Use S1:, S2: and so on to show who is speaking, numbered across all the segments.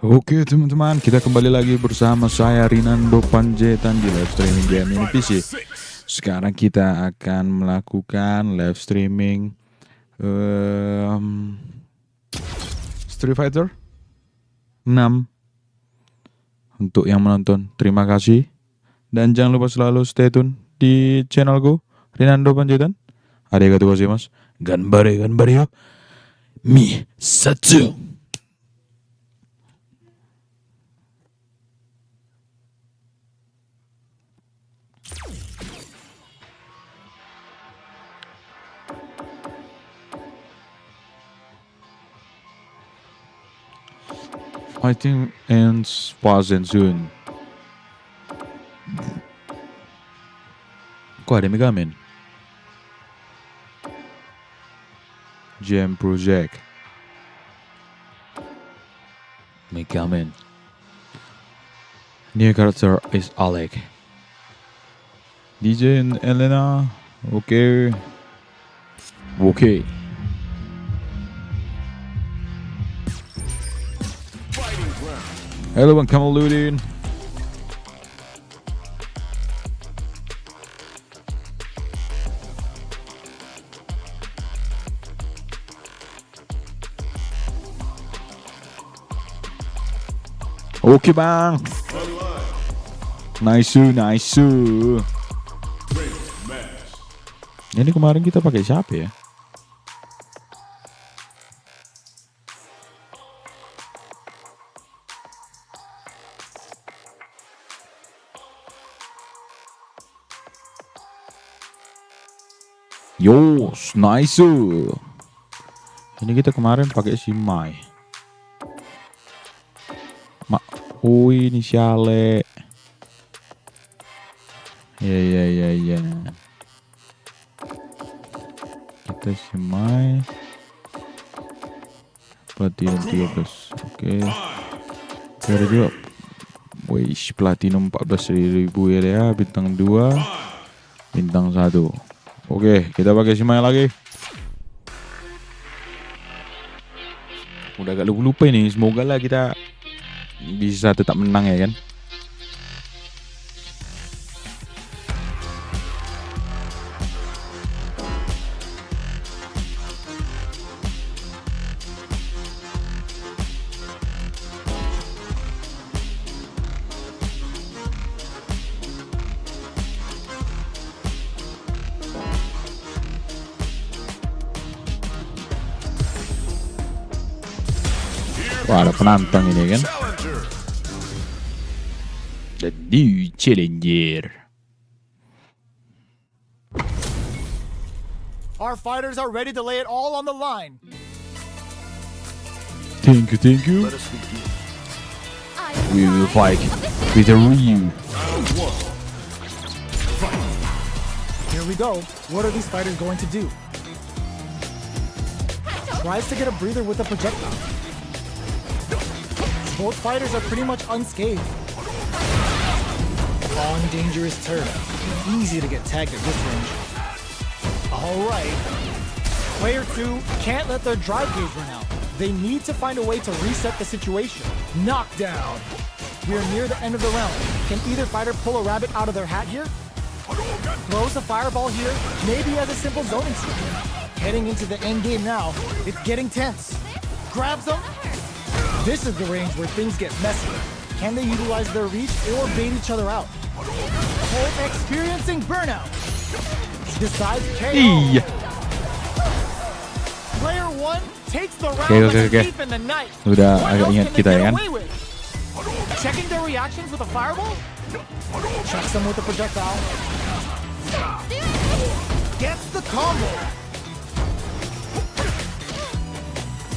S1: Oke teman-teman, kita kembali lagi bersama saya Rinando Panjaitan di live streaming game ini PC. Sekarang kita akan melakukan live streaming Street Fighter 6. Untuk yang menonton, terima kasih. Dan jangan lupa selalu stay tune di channelku Rinando Panjaitan. Arigatou gozaimasu. Ganbare yo. Mi Satsu. Fighting ends fast and soon. Kok ada Mega Man? Jam Project. Mega Man. New character is Alec. DJ and Elena. Okay. Hello, Bang Kamaluddin. Oke bang. Nice. Ini kemarin kita pakai siapa ya? Yos, nice. Ini kita kemarin pakai si Mai. Ini Shale. Ya. Kita si Mai. Platinum 13. Oke. Ada juga. Wih, platinum 14.000 ya, bintang 2, bintang 1. Oke, kita pakai si Mai lagi. Udah agak lupa ini. Semoga lah kita bisa tetap menang ya kan. Wah, ada penantang ini kan. The new challenger.
S2: Our fighters are ready to lay it all on the line.
S1: Thank you. We will fight with the Ryu.
S2: Here we go. What are these fighters going to do? Tries to get a breather with a projectile. Both fighters are pretty much unscathed. Long, dangerous turn. Easy to get tagged at this range. Alright. Player 2 can't let their drive gauge run out. They need to find a way to reset the situation. Knockdown. We are near the end of the round. Can either fighter pull a rabbit out of their hat here? Throws a fireball here, maybe as a simple zoning scheme. Heading into the end game now. It's getting tense. Grabs them. This is the range where things get messy. Can they utilize their reach or bait each other out? Both experiencing burnout. Decides KO. Player 1 takes the round like a thief in the night.
S1: Udah
S2: What
S1: agak
S2: else
S1: ingat
S2: can they
S1: kita
S2: get
S1: ya kan.
S2: away with? Checking their reactions with a fireball? Checks them with a projectile. Gets the combo.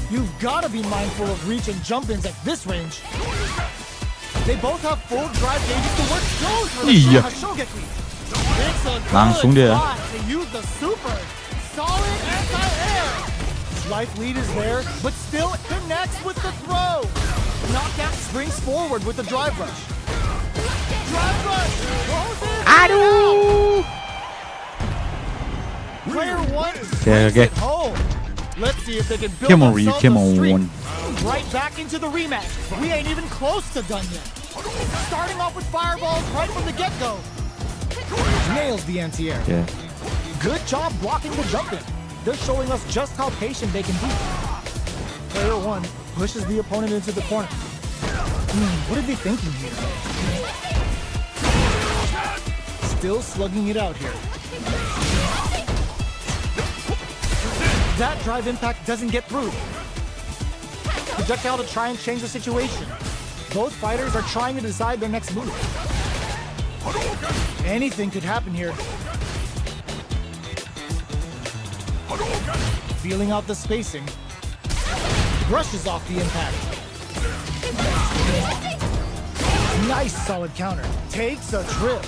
S2: You've got to be mindful of reach and jump-ins at this range. They both have full drive gauges to work. Goes for the
S1: Iya.
S2: Shogeki. It's a
S1: Langsung
S2: good
S1: dia.
S2: spot to use the super. Solid anti-air. Life lead is there, but still connects with the throw. Knockout springs forward with the drive rush. Drive rush. Closes it out. Player 1
S1: Okay.
S2: home. Let's see if they can build
S1: Come on, Ryu,
S2: themselves
S1: come
S2: a streak.
S1: on.
S2: Right back into the rematch. We ain't even close to done yet. Starting off with fireballs right from the get-go. Nails the anti-air.
S1: Yeah.
S2: Good job blocking the jump in. They're showing us just how patient they can be. Player 1 pushes the opponent into the corner. What are they thinking here? Still slugging it out here. That drive impact doesn't get through. Projectile to try and change the situation. Both fighters are trying to decide their next move. Anything could happen here. Feeling out the spacing. Brushes off the impact. Nice solid counter. Takes a trip.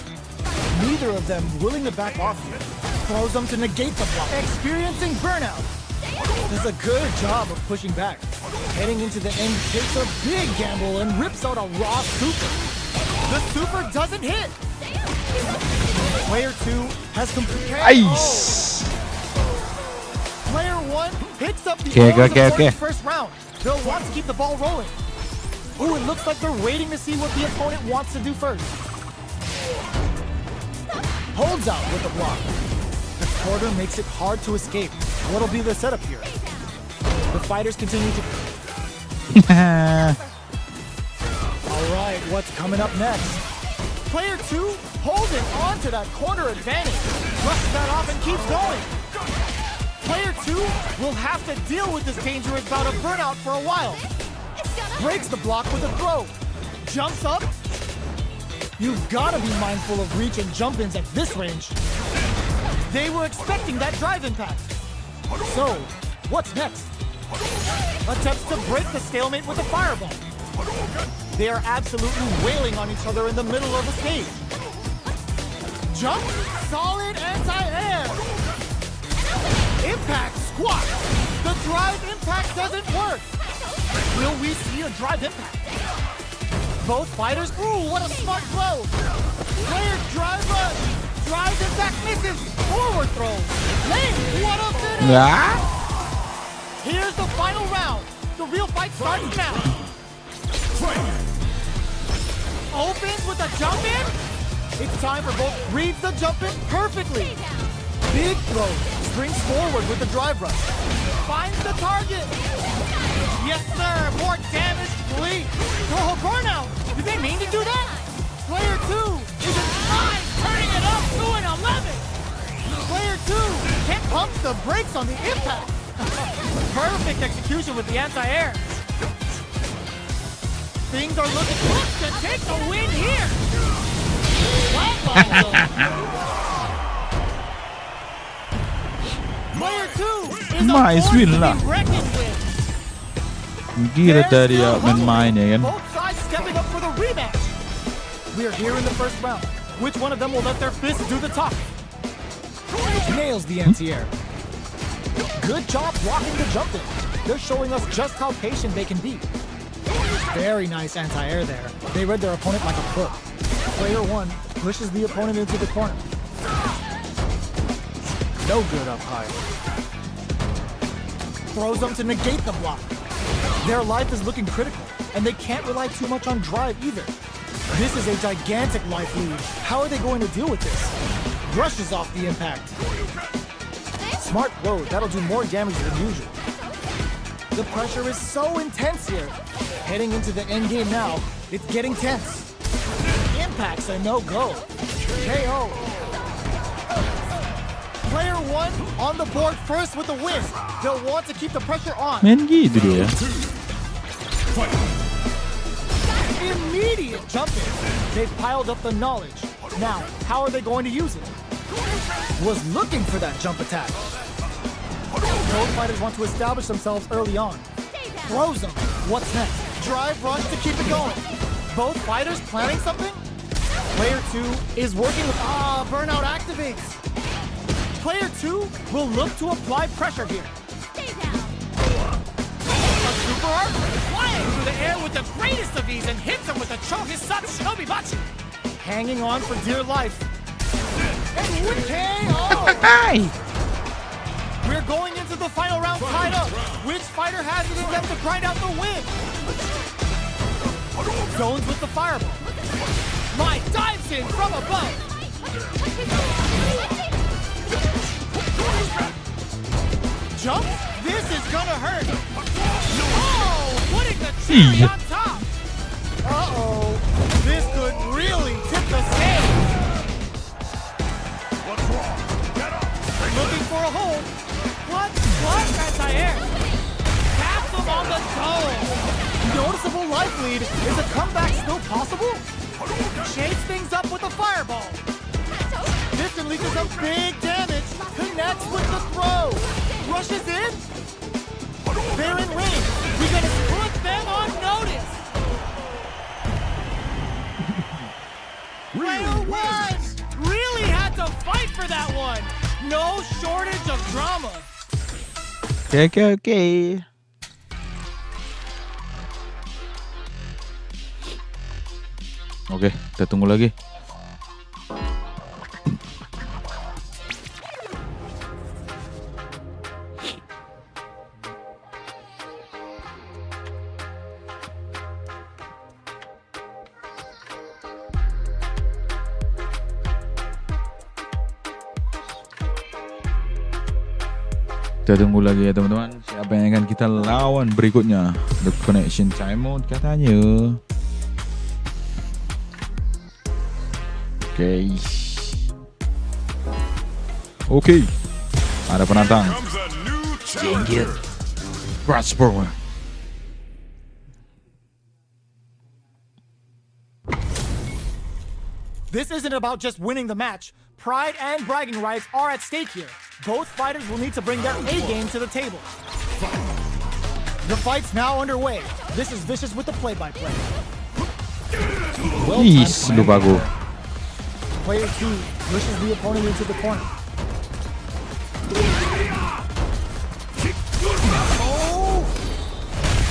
S2: Neither of them willing to back off here. Throws them to negate the block. Experiencing burnout. Does a good job of pushing back. Heading into the end, takes a big gamble and rips out a raw super. The super doesn't hit. Player 2 has completed.
S1: Ice.
S2: Player 1 picks up the
S1: Okay.
S2: first round. They'll want to keep the ball rolling. Ooh, it looks like they're waiting to see what the opponent wants to do first. Holds out with the block. The quarter makes it hard to escape. What'll be the setup here? The fighters continue to... All right, what's coming up next? Player 2 holding on to that corner advantage. Brushes that off and keeps going. Player 2 will have to deal with this dangerous bout of burnout for a while. Breaks the block with a throw. Jumps up. You've got to be mindful of reach and jump-ins at this range. They were expecting that drive impact. So, what's next? Attempts to break the stalemate with a fireball. They are absolutely wailing on each other in the middle of the stage. Jump, solid anti-air. Impact squat. The drive impact doesn't work. Will we see a drive impact? Both fighters, ooh, what a smart throw. Player drive rush. Drive impact misses. Forward throw. Lane, what a finish. Here's the final round. The real fight starts now. Opens with a jump in. It's time for both. Reads the jump in perfectly. Big throw. Springs forward with the drive rush. Finds the target. Yes, sir. More damage, please. Oh, burnout. Did they mean to do that? Player 2 is in time, turning it up to an 11. Player 2 can't pump the brakes on the impact. Perfect execution with the anti-air. Things are looking good to take the win here. Player 2 is a
S1: Nice
S2: force
S1: win
S2: to
S1: lah.
S2: be reckoned with.
S1: Gila
S2: They're
S1: dari
S2: still
S1: main-main ya kan.
S2: Both sides stepping up for the rematch. We're here in the first round. Which one of them will let their fists do the talking? Nails the anti-air. Good job blocking the jump in. They're showing us just how patient they can be. Very nice anti-air there. They read their opponent like a book. Player 1 pushes the opponent into the corner. No good up high. Throws them to negate the block. Their life is looking critical, and they can't rely too much on drive either. This is a gigantic life lead. How are they going to deal with this? Brushes off the impact. Smart throw, that'll do more damage than usual. The pressure is so intense here. Heading into the end game now, it's getting tense. Impacts a no-go. KO. Player 1 on the board first with the win. They'll want to keep the pressure on.
S1: Main gitu dia ya.
S2: Immediate jump in. They've piled up the knowledge. Now, how are they going to use it? Was looking for that jump attack. Both fighters want to establish themselves early on. Throws them. What's next? Drive rush to keep it going. Both fighters planning something? Player 2 is working with... burnout activates. Player 2 will look to apply pressure here. A super art flying through the air with the greatest of ease and hits him with a Chohisatsu Shinobibachi. Hanging on for dear life. And with KO!
S1: Ay!
S2: We're going into the final round tied up. Which fighter has it in them to grind out the win? Zones with the fireball. Mai dives in from above. Jump? This is gonna hurt. Oh, putting the cherry on top. Uh-oh. This could really tip the scale.
S3: What's wrong? Get up!
S2: Looking for a hold. What? Anti-air. Taps him on the toe. Noticeable life lead. Is a comeback still possible? Shakes things up with a fireball. This can lead to some big damage. Connects with the throw. Rushes in. They're in range. We gotta put them on notice. Player one really had to fight for that one. No shortage of drama.
S1: Okay. Oke, kita tunggu lagi. Kita tunggu lagi ya teman-teman. Siapa yang akan kita lawan berikutnya? The Connection Time Mode katanya. Oke. Ada penantang.
S3: Comes a new challenger.
S1: Rasper.
S2: This isn't about just winning the match. Pride and bragging rights are at stake here. Both fighters will need to bring their A game to the table. The fight's now underway. This is Vicious with the play-by-play.
S1: Is, lupa gue.
S2: Player 2 pushes the opponent into the corner. Oh!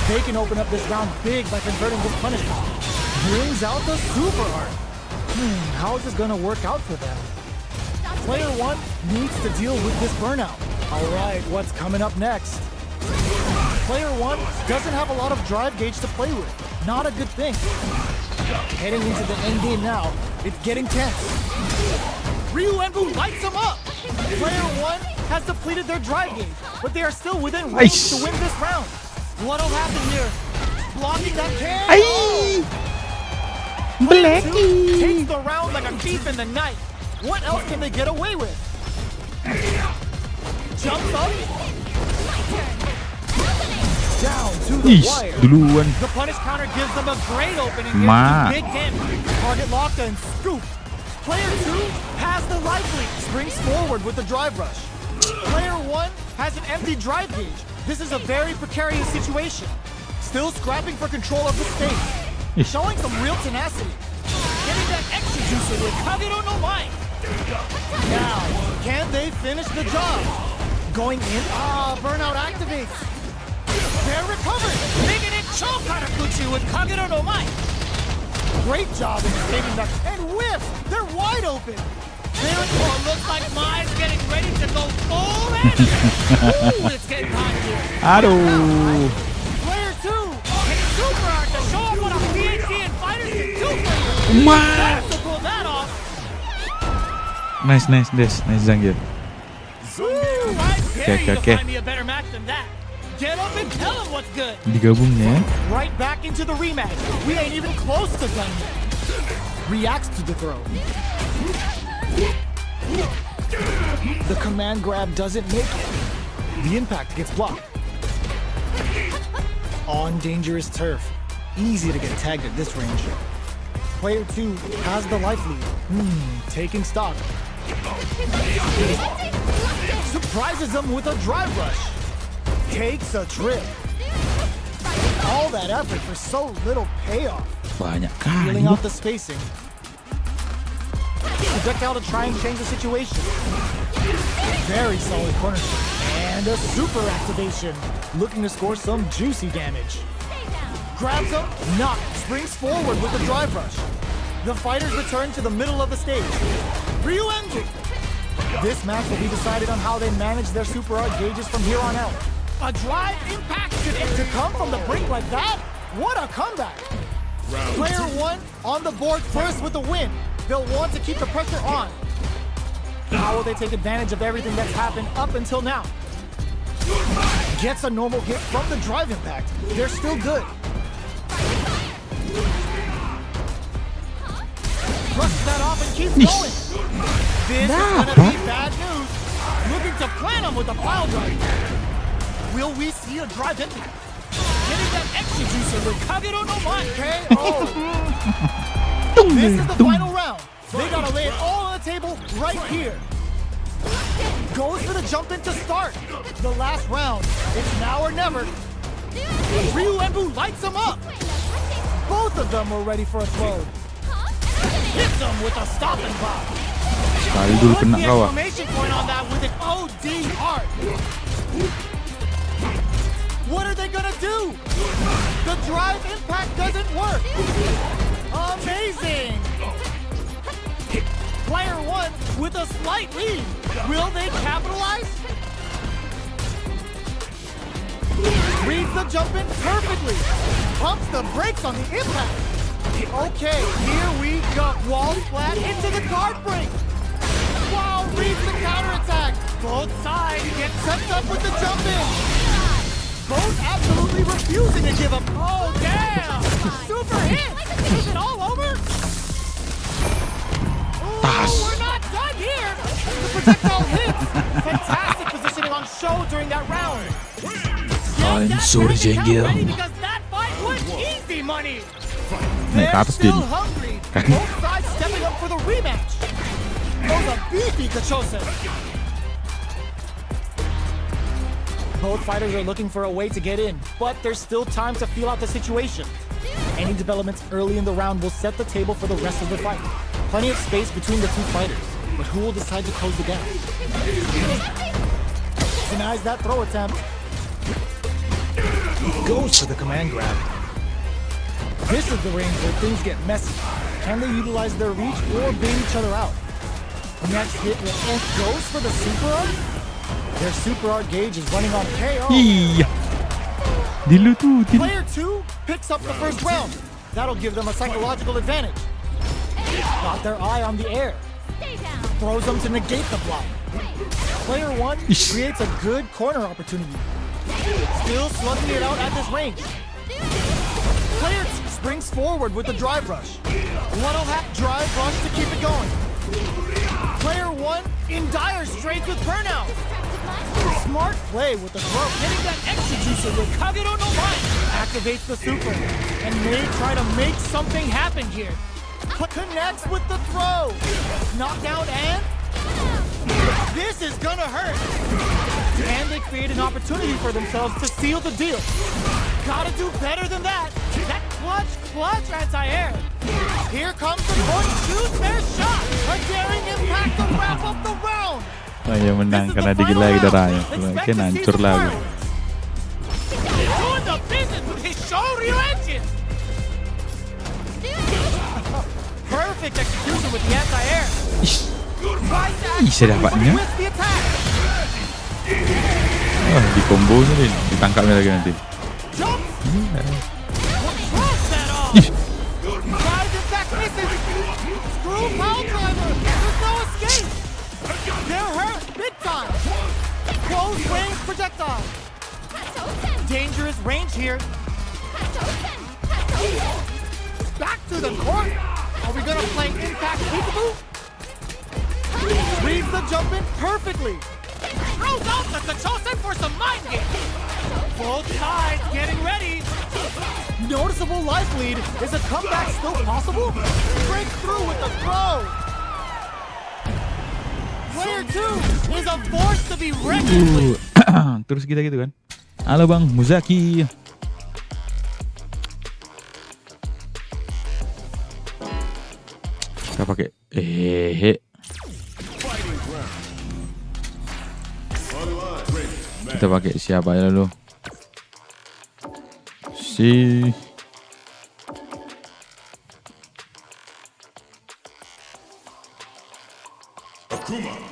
S2: They can open up this round big by converting this punishment. Brings out the super art. How is this gonna work out for them? Player 1 needs to deal with this burnout. Alright, what's coming up next? Player 1 doesn't have a lot of drive gauge to play with. Not a good thing. Heading into the end game now, it's getting tense. Ryu Enbu lights him up! Player 1 has depleted their drive gauge, but they are still within range
S1: Nice.
S2: to win this round. What'll happen here? Blocking that can? Blackie takes the round like a thief in the night. What else can they get away with? Jumps up. Down to the
S1: Is,
S2: wire.
S1: duluan.
S2: The punish counter gives them a great opening here
S1: Ma.
S2: to do big damage. Target locked and scoop. Player 2 has the life lead. Springs forward with the drive rush. Player 1 has an empty drive gauge. This is a very precarious situation. Still scrapping for control of the stage. Showing some real tenacity. Getting that extra juicer with Kagero no Mai. Now, can they finish the job? Going in. Burnout activates. They're recovered. Making it Chokarakuchi with Kagero no Mai. Great job in escaping that. And whiff! They're wide open. Looks like Mai's getting ready to go full in. Ooh, it's getting hot here.
S1: Aduh.
S2: Player 2 hit super art to show off what a PhD in fighters can do for you.
S1: Ma.
S2: To pull that off.
S1: Nice Zangief.
S2: Ooh, I dare you to
S1: Okay.
S2: find me a better match than that. Get up and tell him what's good.
S1: Digabung ya.
S2: Right back into the rematch. We ain't even close to done yet. Reacts to the throw. The command grab doesn't make it. The impact gets blocked. On dangerous turf. Easy to get tagged at this range. Player 2 has the life lead. Taking stock. Surprises them with a drive rush. Takes a trip. All that effort for so little payoff.
S1: Banyak
S2: Feeling
S1: kali.
S2: out the spacing. Projectile to try and change the situation. Very solid corner shot. And a super activation. Looking to score some juicy damage. Grabs him, knock, springs forward with the drive rush. The fighters return to the middle of the stage. Ryu Enji. This match will be decided on how they manage their super art gauges from here on out. A drive impact to come from the brink like that? What a comeback! Player one on the board first with the win. They'll want to keep the pressure on. How will they take advantage of everything that's happened up until now? Gets a normal hit from the drive impact. They're still good. Brushes that off and keeps going. This is gonna be bad news. Looking to plant him with a pile drive. Will we see a drive impact? Getting that extra juicer with Kagero no Mai. KO. This is the final round. They gotta lay it all on the table right here. Goes for the jump in to start. The last round. It's now or never. Ryu Embu lights him up. Both of them were ready for a throw. Hits him with a stopping block.
S1: Sekali dulu
S2: Puts
S1: kena
S2: the
S1: kau ah.
S2: exclamation point on that with an OD hard. What are they gonna do? The drive impact doesn't work. Amazing. Player one with a slight lead. Will they capitalize? Reads the jump in perfectly. Pumps the brakes on the impact. Okay, here we go. Wall flat into the guard break. Wow, reads the counterattack. Both sides get set up with the jump in. Both absolutely refusing to give up. Oh, damn! Super hit! Is it all over? Ooh, we're not done here! The projectile hits! Fantastic positioning on show during that round.
S1: I'm
S2: Get that
S1: sorry,
S2: bank account
S1: Jengil.
S2: ready because that fight was easy money!
S1: Naik ke
S2: They're
S1: atas
S2: still
S1: din.
S2: hungry. Both sides stepping up for the rematch. Those are beefy Kachosen. Both fighters are looking for a way to get in, but there's still time to feel out the situation. Any developments early in the round will set the table for the rest of the fight. Plenty of space between the two fighters, but who will decide to close the gap? Denies that throw attempt. Goes for the command grab. This is the range where things get messy. Can they utilize their reach or bait each other out? Next hit with F goes for the super art. Their super art gauge is running on KO.
S1: Iya. Dilututin.
S2: Player 2 picks up the first round. That'll give them a psychological advantage. Got their eye on the air. Throws them to negate the block. Player 1
S1: Ish.
S2: creates a good corner opportunity. Still slugging it out at this range. Player 2 springs forward with the drive rush. One hat drive rush to keep it going. Player 1 in dire straits with burnout. Smart play with the throw. Hitting that extra juicer with Kagero no Mai. Activates the super and may try to make something happen here. Connects with the throw. Knockdown and... This is gonna hurt. And they create an opportunity for themselves to seal the deal. Gotta do better than that. That clutch anti-air. Here comes the point. Choose their shot. A daring impact to wrap up the round.
S1: Oh ya menang karena digila lagi darahnya. Mungkin hancur lagi.
S2: Doing the business with his Shoryu engine. Perfect execution with the anti-air.
S1: Ih, saya dapatnya.
S2: With the attack.
S1: Di combo-nya nih, ditangkapnya lagi nanti.
S2: Jump. Cross that off. Drive impact misses. Screw power driver. There's no escape. They're hurt big time. Close range projectile. Dangerous range here. Back to the court. Are we gonna play impact peekaboo? Reads the jump in perfectly. Throws out the Kachosen for some mind game. Both sides getting ready. Noticeable life lead. Is a comeback still possible? Breaks through with the throw. Player 2 is a force to be reckoned with.
S1: Terus kita gitu kan. Halo Bang Muzaki. Kita pakai Kita pakai siapa ya lo? Si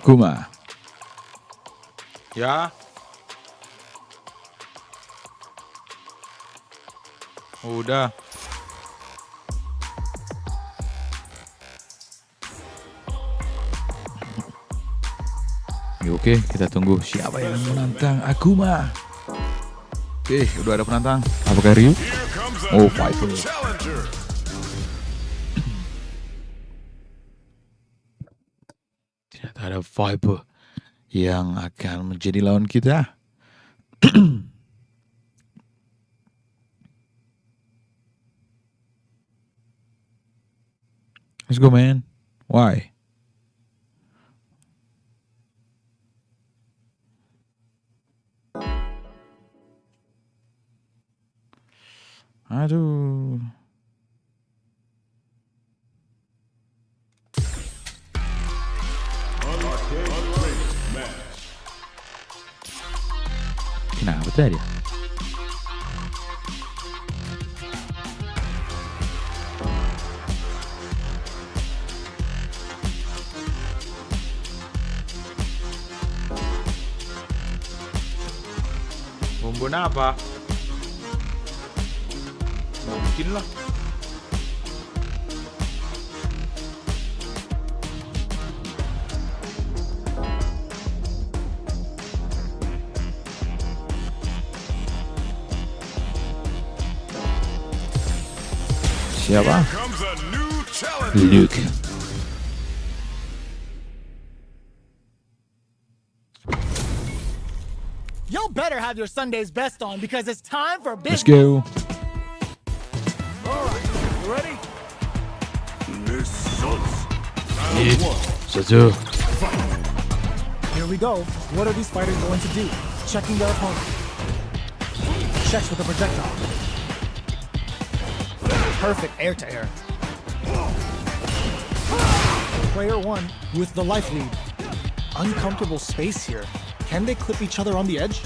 S1: Kuma. Ya. Udah. Oke, kita tunggu siapa yang menantang Akuma. Oke, udah ada penantang. Apakah Ryu?
S3: Here comes a
S1: Oh,
S3: new
S1: Viper.
S3: challenger.
S1: Ternyata ada Viper yang akan menjadi lawan kita. Let's go, man. Why? Aduh. Kenapa tadi? Bumbun apa? Mungkin lah. Siapa?
S3: Comes a new challenger.
S1: Luke.
S2: Y'all better have your Sunday's best on because it's time for
S1: Let's
S2: business.
S1: go.
S2: All right, you ready?
S1: Satu.
S2: Here we go. What are these fighters going to do? Checking their opponent. Checks with a projectile. Perfect air to air. Player one with the life lead. Uncomfortable space here. Can they clip each other on the edge?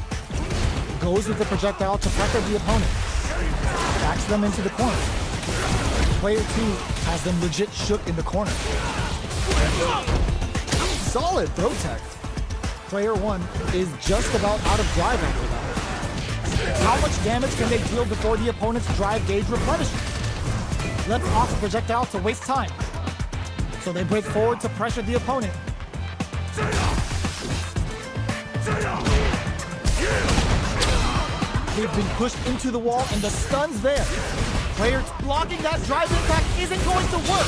S2: Goes with the projectile to pressure the opponent. Backs them into the corner. Player two has them legit shook in the corner. Solid throw tech. Player one is just about out of drive after that. How much damage can they deal before the opponent's drive gauge replenishes? Let's off the projectile to waste time. So they break forward to pressure the opponent. They've been pushed into the wall and the stun's there. Player blocking that drive impact isn't going to work.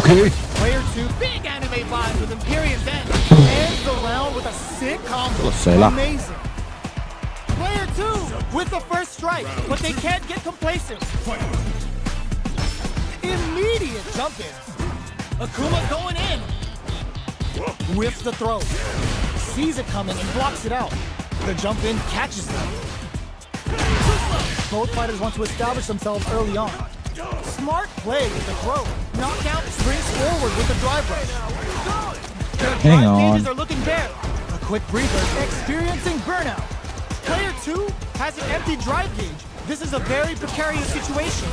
S1: Okay.
S2: Player 2, big anime vibe with Imperium's End. Ends the round with a sick combo.
S1: Selesai lah.
S2: Amazing. Player 2 with the first strike, but they can't get complacent. Immediate jump in. Akuma going in. Whiffs the throw. Sees it coming and blocks it out. The jump in catches them. Both fighters want to establish themselves early on. Smart play with the throw. Knockout springs forward with the drive rush. Their
S1: Hang
S2: drive
S1: on.
S2: gauges are looking bare. A quick breather, experiencing burnout. Player 2 has an empty drive gauge. This is a very precarious situation.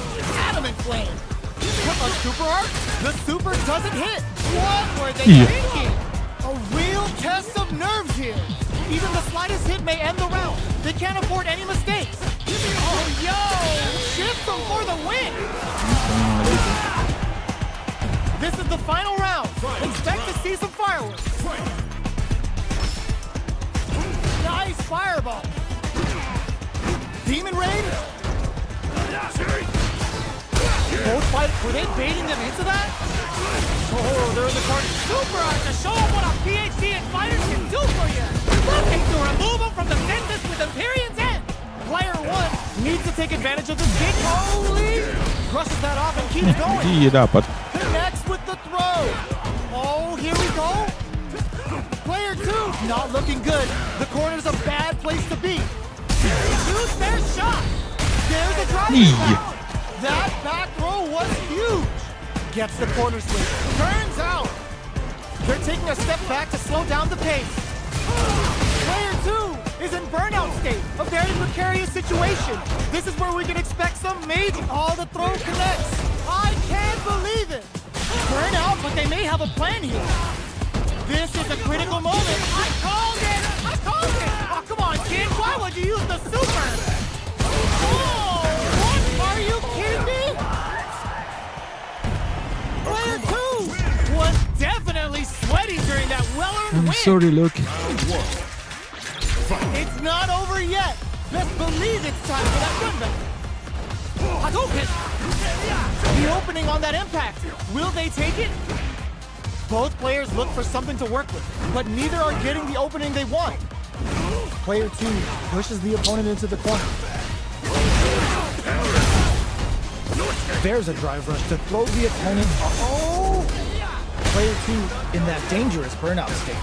S2: Adamant flame. A super arc? The super doesn't hit. What were they
S1: Yeah.
S2: thinking? A real test of nerves here. Even the slightest hit may end the round. They can't afford any mistakes. Oh, yo! Shift them for the win! This is the final round. Expect to see some fireworks. Nice fireball. Demon Raid? Both fighters, were they baiting them into that? Oh, they're in the corner. Super Art to show them what a PhD in fighters can do for you. Looking to remove them from the business with Imperium's End. Player 1 needs to take advantage of this big holy. Brushes that off and keeps going.
S1: Dia dapat.
S2: Connects with the throw. Oh, here we go. Player 2 not looking good. The corner's a bad place to be. Use their shot. There's a drive.
S1: Yeah.
S2: That back throw was huge. Gets the corner switch. Turns out. They're taking a step back to slow down the pace. Player 2 is in burnout state. A very precarious situation. This is where we can expect some major. All the throw connects. I can't believe it. Burnout, but they may have a plan here. This is a critical moment. I called it. I called it. Oh, come on, kid. Why would you use the super? Oh, what? Are you kidding me? Player 2 was definitely sweaty during that well-earned
S1: I'm
S2: win.
S1: sorry, look.
S2: It's not over yet. Best believe it's time for that run back. Hadouken! The opening on that impact. Will they take it? Both players look for something to work with, but neither are getting the opening they want. Player 2 pushes the opponent into the corner. There's a drive rush to throw the opponent. Oh! Player 2 in that dangerous burnout state.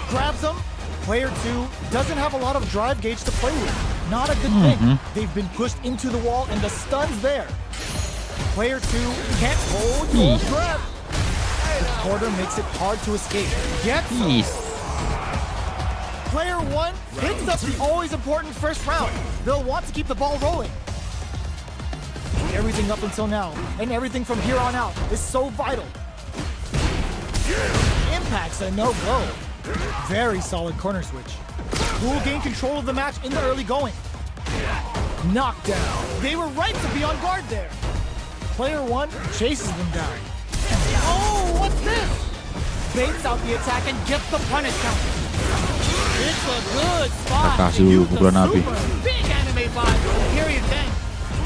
S2: Grabs him. Player 2 doesn't have a lot of drive gauge to play with. Not a good thing. They've been pushed into the wall and the stun's there. Player 2 can't hold your grab. The quarter makes it hard to escape. Gets him. Player 1 picks up the always important first round. They'll want to keep the ball rolling. Everything up until now and everything from here on out is so vital. Impact's a no-go. Very solid corner switch. Who will gain control of the match in the early going? Knockdown. They were right to be on guard there. Player 1 chases them down. Oh, what's this? Baits out the attack and gets the punish count. It's a good spot.
S1: Kakak
S2: to use
S1: pukulan
S2: the
S1: api.
S2: super big anime vibe. Period then.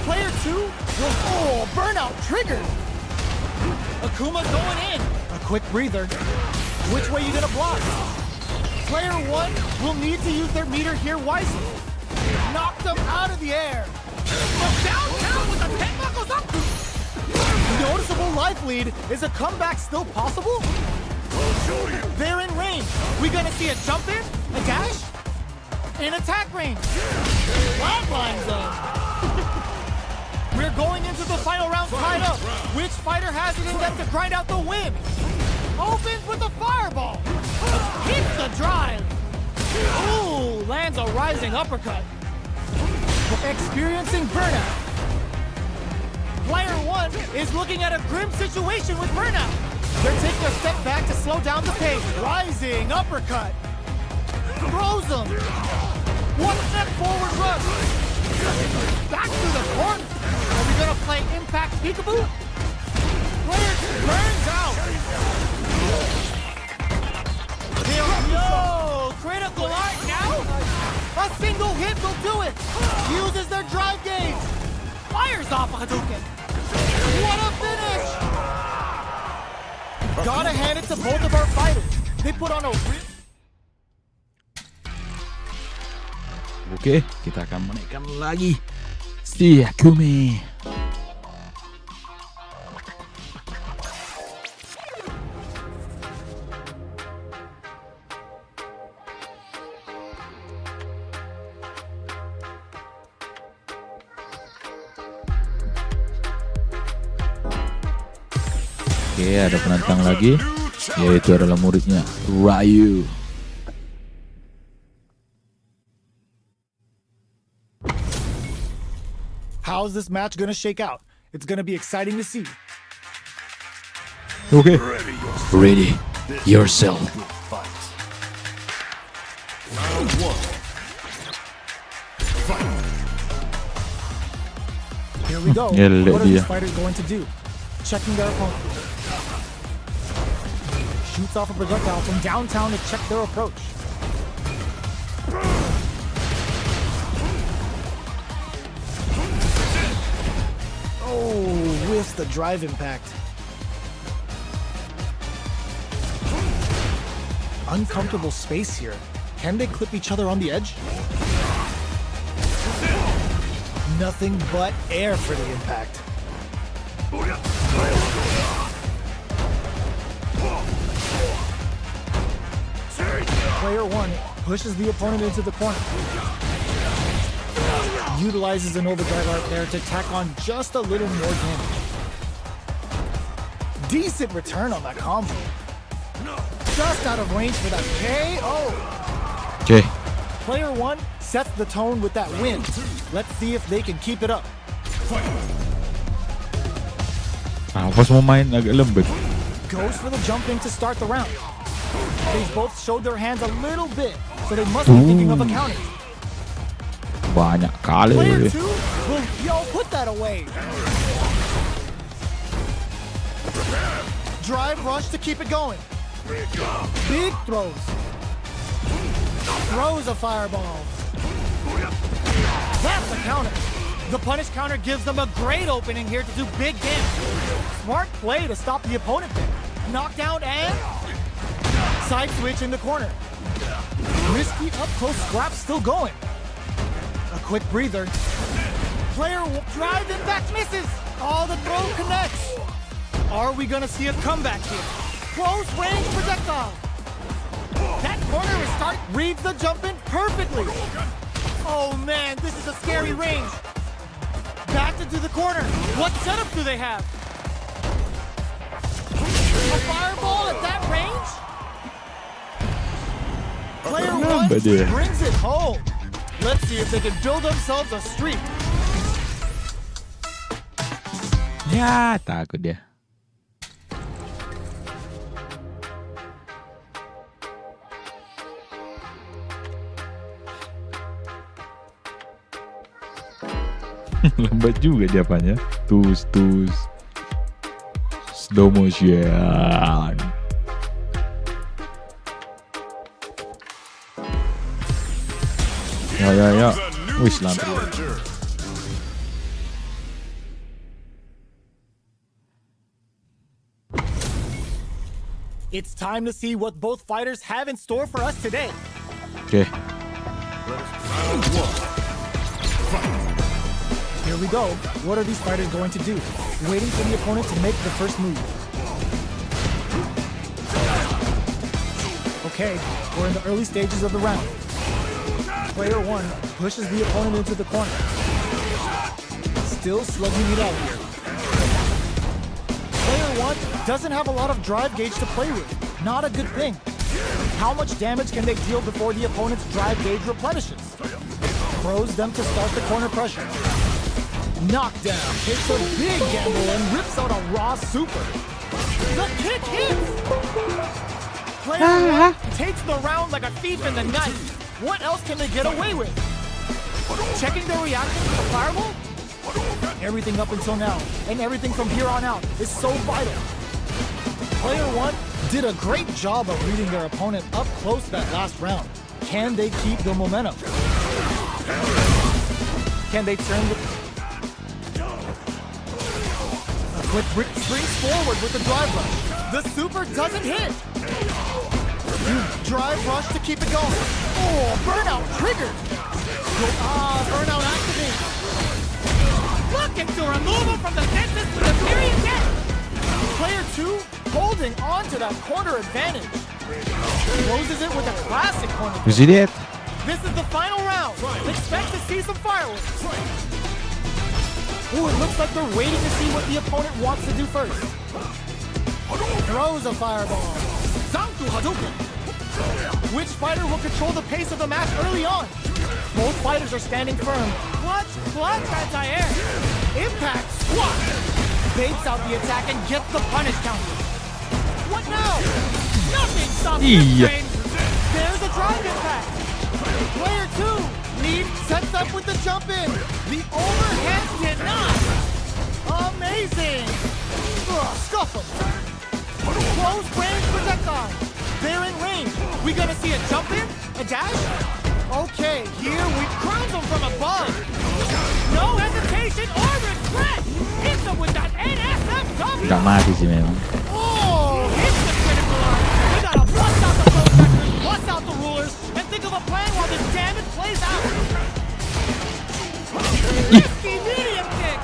S2: Player 2 will burnout triggered. Akuma going in. A quick breather. Which way you gonna block? Player 1 will need to use their meter here wisely. Knock them out of the air. From downtown with the Tenmako's up. Noticeable life lead. Is a comeback still possible? They're in range. We gonna see a jump in? A dash? In attack range. Flatline zone. We're going into the final round tied up. Which fighter has it in them to grind out the win? Opens with a fireball. Hits the drive. Ooh, lands a rising uppercut. Experiencing burnout. Player 1 is looking at a grim situation with burnout. They're taking a step back to slow down the pace. Rising uppercut. Throws him. One step forward rush. Back to the corner. Are we gonna play Impact Peekaboo? Player 2 burns out. There we go. Critical art now. A single hit will do it. Uses their drive gauge. Fires off a Hadouken. What a finish. Gotta hand it to both of our fighters. They put on a real...
S1: Oke, kita akan menaikkan lagi si Akumi. Oke, ada penantang lagi, yaitu adalah muridnya Ryu.
S2: How's this match gonna shake out? It's gonna be exciting to see.
S1: Oke, ready yourself.
S2: Here we go.
S1: Yeah,
S2: What are these
S1: yeah.
S2: fighters going to do? Checking their opponent. Shoots off a projectile from downtown to check their approach. Oh, whiffs the drive impact. Uncomfortable space here. Can they clip each other on the edge? Nothing but air for the impact. Player 1 pushes the opponent into the corner. Utilizes an overdrive art there to tack on just a little more damage. Decent return on that combo. Just out of range for that KO.
S1: Oke,
S2: Player 1 sets the tone with that win. Let's see if they can keep it up.
S1: pas mau main agak lembek.
S2: Goes for the jump in to start the round. They've both showed their hands a little bit, so they must be thinking of a counter.
S1: Banyak kali.
S2: Player 2 will put that away. Drive rush to keep it going. Big throws. Throws a fireball. That's a counter. The punish counter gives them a great opening here to do big damage. Smart play to stop the opponent there. Knockdown and side switch in the corner. Risky up close scrap still going. A quick breather. Player will drive impact misses. Oh, the throw connects. Are we gonna see a comeback here? Close range projectile. That corner is reads the jump in perfectly. Oh man, this is a scary range. Back into the corner. What setup do they have? A fireball at that range? Player 1 brings it home. Let's see if they can build themselves a streak.
S1: Ya, takut dia. Lambat juga dia apanya. Tus. Slow motion. Ya. Wis lantri.
S2: It's time to see what both fighters have in store for us today.
S1: Okay.
S2: Here we go. What are these fighters going to do? Waiting for the opponent to make the first move. Okay, we're in the early stages of the round. Player 1 pushes the opponent into the corner. Still slugging it out here. Player 1 doesn't have a lot of drive gauge to play with. Not a good thing. How much damage can they deal before the opponent's drive gauge replenishes? Throws them to start the corner pressure. Knockdown takes a big gamble and rips out a raw super. The kick hits! Player 1 takes the round like a thief in the night. What else can they get away with? Checking their reaction to the fireball? Everything up until now, and everything from here on out, is so vital. Player 1 did a great job of reading their opponent up close that last round. Can they keep the momentum? Can they turn the... A quick springs forward with the drive rush. The super doesn't hit. Drive rush to keep it going. Oh, burnout triggered. Burnout activated. Looking to remove him from the distance with a period hit. Player 2 holding on to that corner advantage. Closes it with a classic corner.
S1: You see that?
S2: This is the final round. Expect to see some fireworks. Ooh, it looks like they're waiting to see what the opponent wants to do first. Throws a fireball. Zanku Hadouken. Which fighter will control the pace of the match early on? Both fighters are standing firm. Clutch anti-air. Impact squat. Baits out the attack and gets the punish counter. What now? Nothing stops this train. There's a drive impact. Player 2 sets up with the jump in. The overhead did not. Amazing. Scuff him. Close range projectile. They're in range. We gonna see a jump in? A dash? Okay, here we crown them from above. No hesitation or regret. Hit them with that NSFW.
S1: Gak mati sih memang.
S2: Oh, hits the critical line. We gotta bust out the protectors, bust out the rulers, and think of a plan while this damage plays out. Risky medium kick.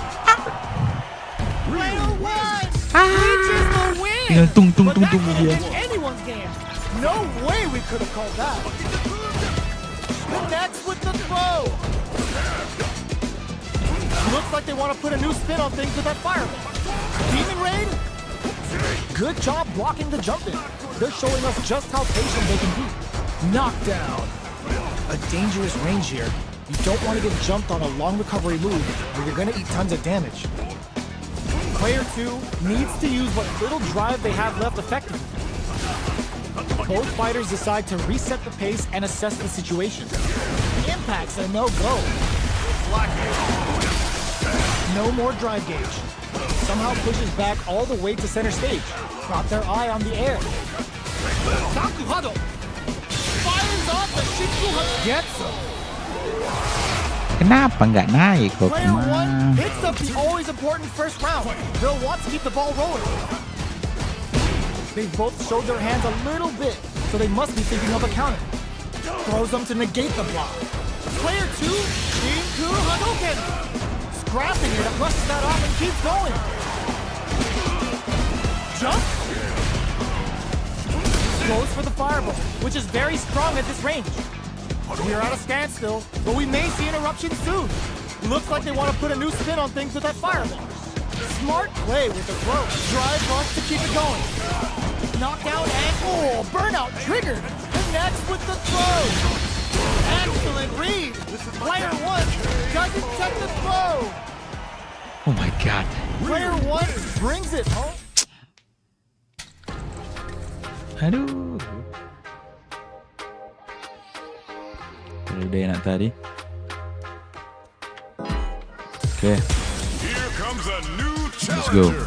S2: Player 1 reaches the win.
S1: Tinggal tung
S2: But that
S1: dia.
S2: could have been anyone's game. No way we could have called that. Connects with the throw. Looks like they want to put a new spin on things with that fireball. Demon Raid? Good job blocking the jump in. They're showing us just how patient they can be. Knockdown. A dangerous range here. You don't want to get jumped on a long recovery move or you're going to eat tons of damage. Player 2 needs to use what little drive they have left effectively. Both fighters decide to reset the pace and assess the situation. The impacts are no-go. No more drive gauge. Somehow pushes back all the way to center stage. Got their eye on the air. Sakuhado fires off the Shikuhado. Gets him.
S1: Kenapa nggak naik kok?
S2: Player one picks up the always important first round. They'll want to keep the ball rolling. They've both showed their hands a little bit, so they must be thinking of a counter. Throws them to negate the block. Player two, Shinku Hadouken. Scrapping it, brushes that off and keeps going. Jump. Goes for the fireball, which is very strong at this range. We're at a standstill, but we may see an eruption soon. Looks like they want to put a new spin on things with that fireball. Smart play with the throw. Drive rush to keep it going. Knockdown and burnout triggered. Connects with the throw. Excellent read. Player one doesn't check the throw.
S1: Oh my god.
S2: Player one brings it home.
S1: Aduh. Udah enak tadi. Okay,
S3: Here comes a new
S1: let's go.
S3: challenger.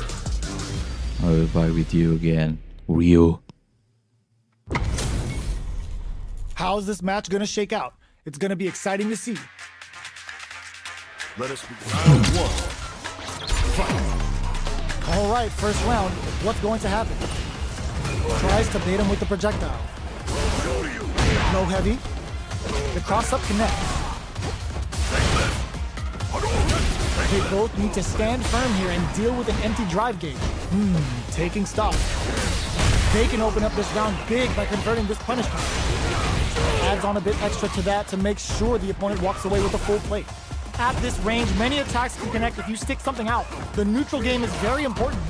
S1: I will fight with you again, Ryo.
S2: How's this match gonna shake out? It's gonna be exciting to see.
S3: Let us begin. Round one.
S2: All right, first round. What's going to happen? Tries to bait him with the projectile. Low heavy. The cross-up connects. They both need to stand firm here and deal with an empty drive gauge. Taking stock. They can open up this round big by converting this punish counter. Adds on a bit extra to that to make sure the opponent walks away with a full plate. At this range, many attacks can connect if you stick something out. The neutral game is very important.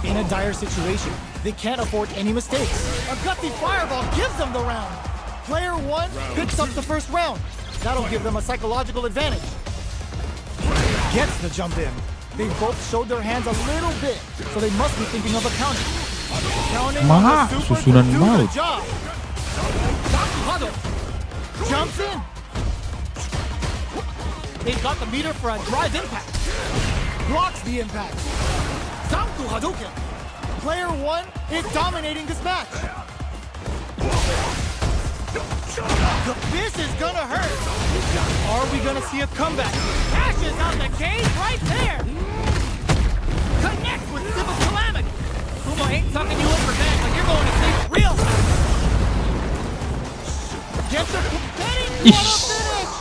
S2: In a dire situation, they can't afford any mistakes. A gutsy fireball gives them the round. Player one picks up the first round. That'll give them a psychological advantage. Gets the jump in. They both showed their hands a little bit, so they must be thinking of a counter. Counting on
S1: Maha,
S2: the super to
S1: susunan
S2: do
S1: maut.
S2: the job. Sakuhado jumps in. They've got the meter for a drive impact. Blocks the impact. Zanku Hadouken. Player one is dominating this match. This is gonna hurt. Are we gonna see a comeback? Ashes on the cage right there. Connects with Civil Calamity. Kuma ain't tucking you in for that, but you're going to sleep real. Gets her betting. What a finish!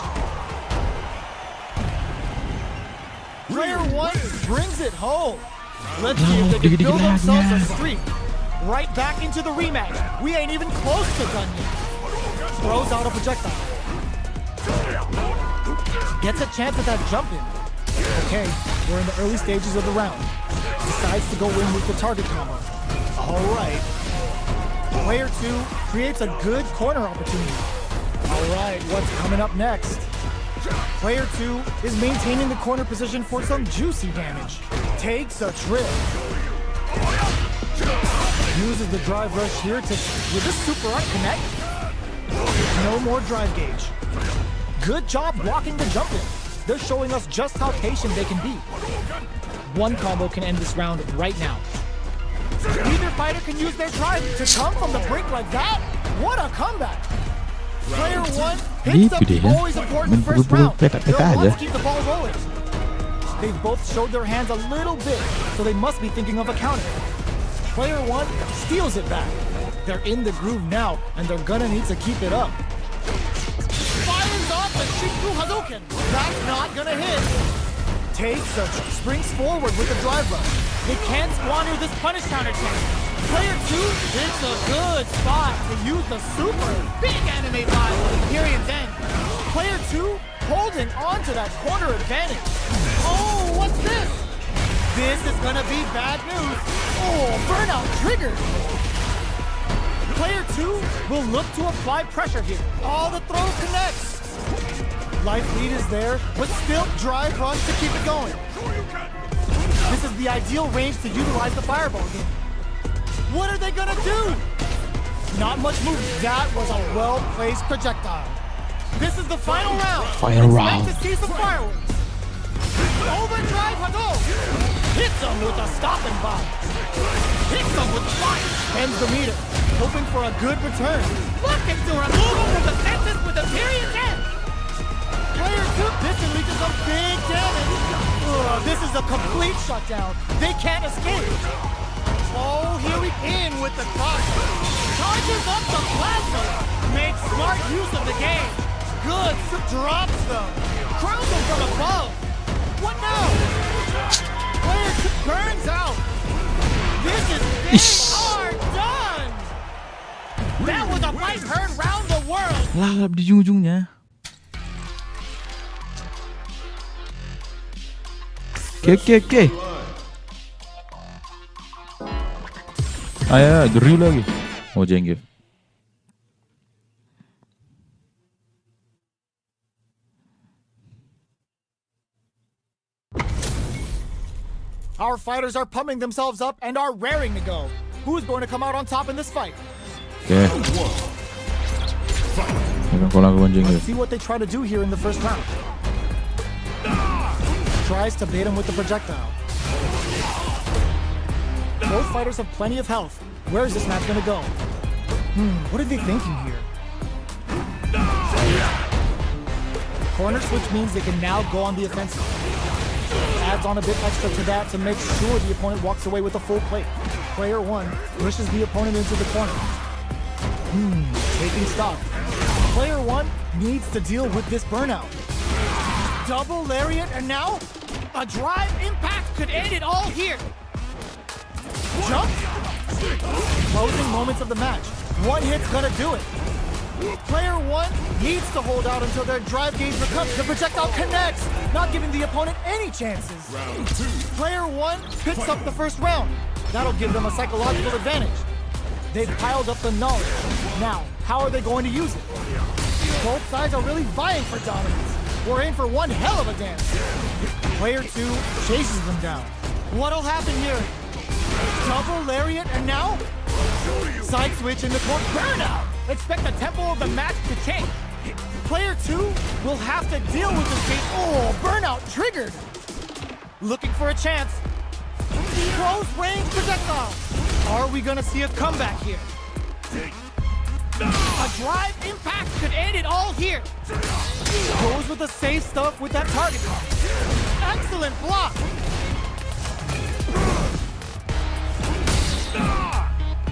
S2: Player one brings it home. Let's see if they can build themselves a streak. Right back into the rematch. We ain't even close to done yet. Throws out a projectile. Gets a chance at that jump in. Okay, we're in the early stages of the round. Decides to go in with the target combo. All right. Player two creates a good corner opportunity. All right, what's coming up next? Player two is maintaining the corner position for some juicy damage. Takes a trip. Uses the drive rush here to, with this super art connect. No more drive gauge. Good job blocking the jump in. They're showing us just how patient they can be. One combo can end this round right now. Either fighter can use their drive to come from the brink like that. What a comeback! Player one picks up the always important first round. They'll want to keep the ball rolling. They've both showed their hands a little bit, so they must be thinking of a counter. Player one steals it back. They're in the groove now, and they're gonna need to keep it up. Fires off the Shinku Hadouken. That's not gonna hit. Takes a springs forward with the drive rush. They can't squander this punish counter chance. Player two, it's a good spot to use the super big anime vibe at the period's end. Player two holding on to that corner advantage. Oh, what's this? This is gonna be bad news. Oh, burnout triggered. Player two will look to apply pressure here. All the throw connects. Life lead is there, but still drive rush to keep it going. This is the ideal range to utilize the fireball game. What are they gonna do? Not much movement. That was a well-placed projectile. This is the final round.
S1: Final round.
S2: Expect to see some fireworks. Overdrive Hadouken. Hits him with a stopping bomb. Hits him with fire. Ends the meter. Hoping for a good return. Looking to remove him from the fences with a period end. Player 2 instantly to some big damage. This is a complete shutdown. They can't escape. Oh, here we in with the clock. Charges up the plasma. Makes smart use of the game. Good. Drops them. Crowns them from above. What now? Player 2 burns out. This is they are done. That was a fight heard round the world.
S1: Lalap di ujung-ujungnya. Oke. Ayo, Ryu lagi. Oh, Zangief.
S2: Our fighters are pumping themselves up and are raring to go. Who's going to come out on top in this fight?
S1: Oke. Akan kau lakukan
S2: Let's
S1: Zangief.
S2: see what they try to do here in the first round. Tries to bait him with the projectile. Both fighters have plenty of health. Where is this match going to go? What are they thinking here? Corner switch means they can now go on the offensive. Adds on a bit extra to that to make sure the opponent walks away with a full plate. Player 1 pushes the opponent into the corner. Taking stock. Player 1 needs to deal with this burnout. Double lariat, and now a drive impact could end it all here. Jump. Closing moments of the match. One hit's gonna do it. Player 1 needs to hold out until their drive gauge recovers. The projectile connects, not giving the opponent any chances. Player 1 picks up the first round. That'll give them a psychological advantage. They've piled up the knowledge. Now, how are they going to use it? Both sides are really vying for dominance. We're in for one hell of a dance. Player 2 chases them down. What'll happen here? Double lariat, and now side switch in the corner. Burnout! Expect the tempo of the match to change. Player 2 will have to deal with this game. Oh, burnout triggered. Looking for a chance. Close range projectile. Are we gonna see a comeback here? A drive impact could end it all here. Goes with the safe stuff with that target. Excellent block.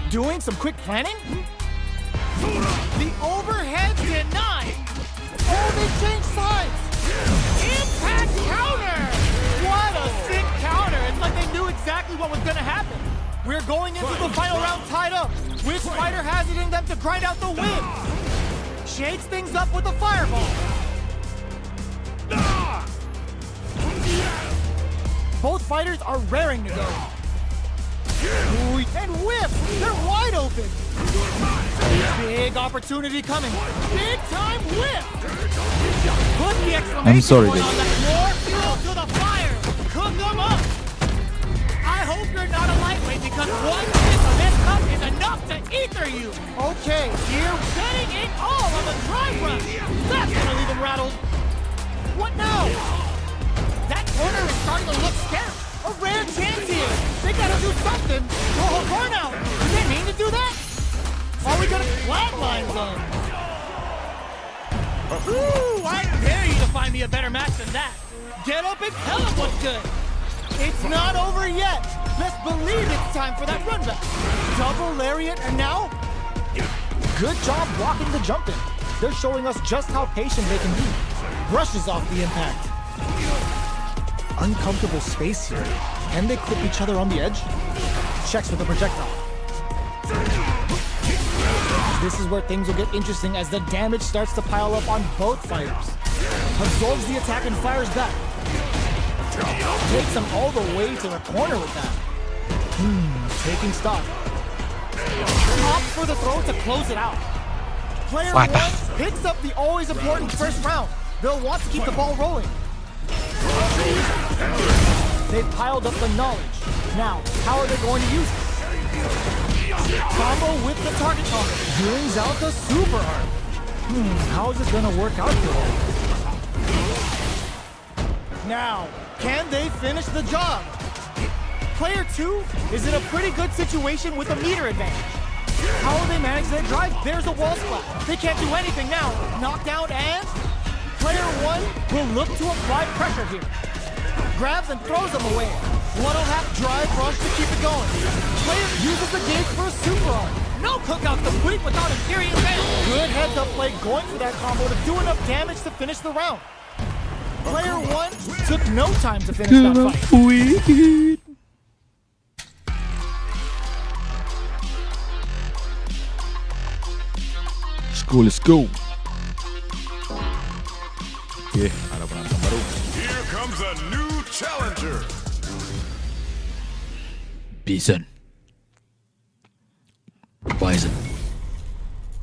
S2: Doing some quick planning? The overhead denied. Oh, they changed sides. Impact counter. What a sick counter. It's like they knew exactly what was going to happen. We're going into the final round tied up. Which fighter has it in them to grind out the win? Shakes things up with a fireball. Both fighters are raring to go. Ooh, and whip! They're wide open! Big opportunity coming. Big time whip! Put the exclamation
S1: I'm sorry,
S2: point
S1: Dave.
S2: on that. More fuel to the fire! Cook them up! I hope you're not a lightweight because one sip of this cup is enough to ether you! Okay, here, betting it all on the drive rush! That's gonna leave him rattled! What now? That corner is starting to look scary! A rare chance here! They gotta do something! Oh, burnout! Did they mean to do that? Are we gonna flatline them? Ooh, I dare you to find me a better match than that! Get up and tell them what's good! It's not over yet! Let's believe it's time for that run back! Double lariat, and now? Good job blocking the jump in. They're showing us just how patient they can be. Brushes off the impact. Uncomfortable space here. Can they clip each other on the edge? Checks with the projectile. This is where things will get interesting as the damage starts to pile up on both fighters. Absorbs the attack and fires back. Takes them all the way to the corner with that. Taking stock. Opts for the throw to close it out. Player 1 picks up the always important first round. They'll want to keep the ball rolling. They've piled up the knowledge. Now, how are they going to use it? Combo with the target combo. Brings out the super art. How is this gonna work out for them? Now, can they finish the job? Player 2 is in a pretty good situation with a meter advantage. How will they manage their drive? There's a wall splat. They can't do anything now. Knockdown and player 1 will look to apply pressure here. Grabs and throws them away. What'll have drive rush to keep it going. Player uses the gauge for a super art.
S4: No cookout complete without a serious advantage.
S2: Good heads-up play going for that combo to do enough damage to finish the round. Player 1 took no time to finish that fight.
S1: Let's go. Oke, ada penantang baru.
S3: Here comes a new challenger.
S1: Bison. Bison.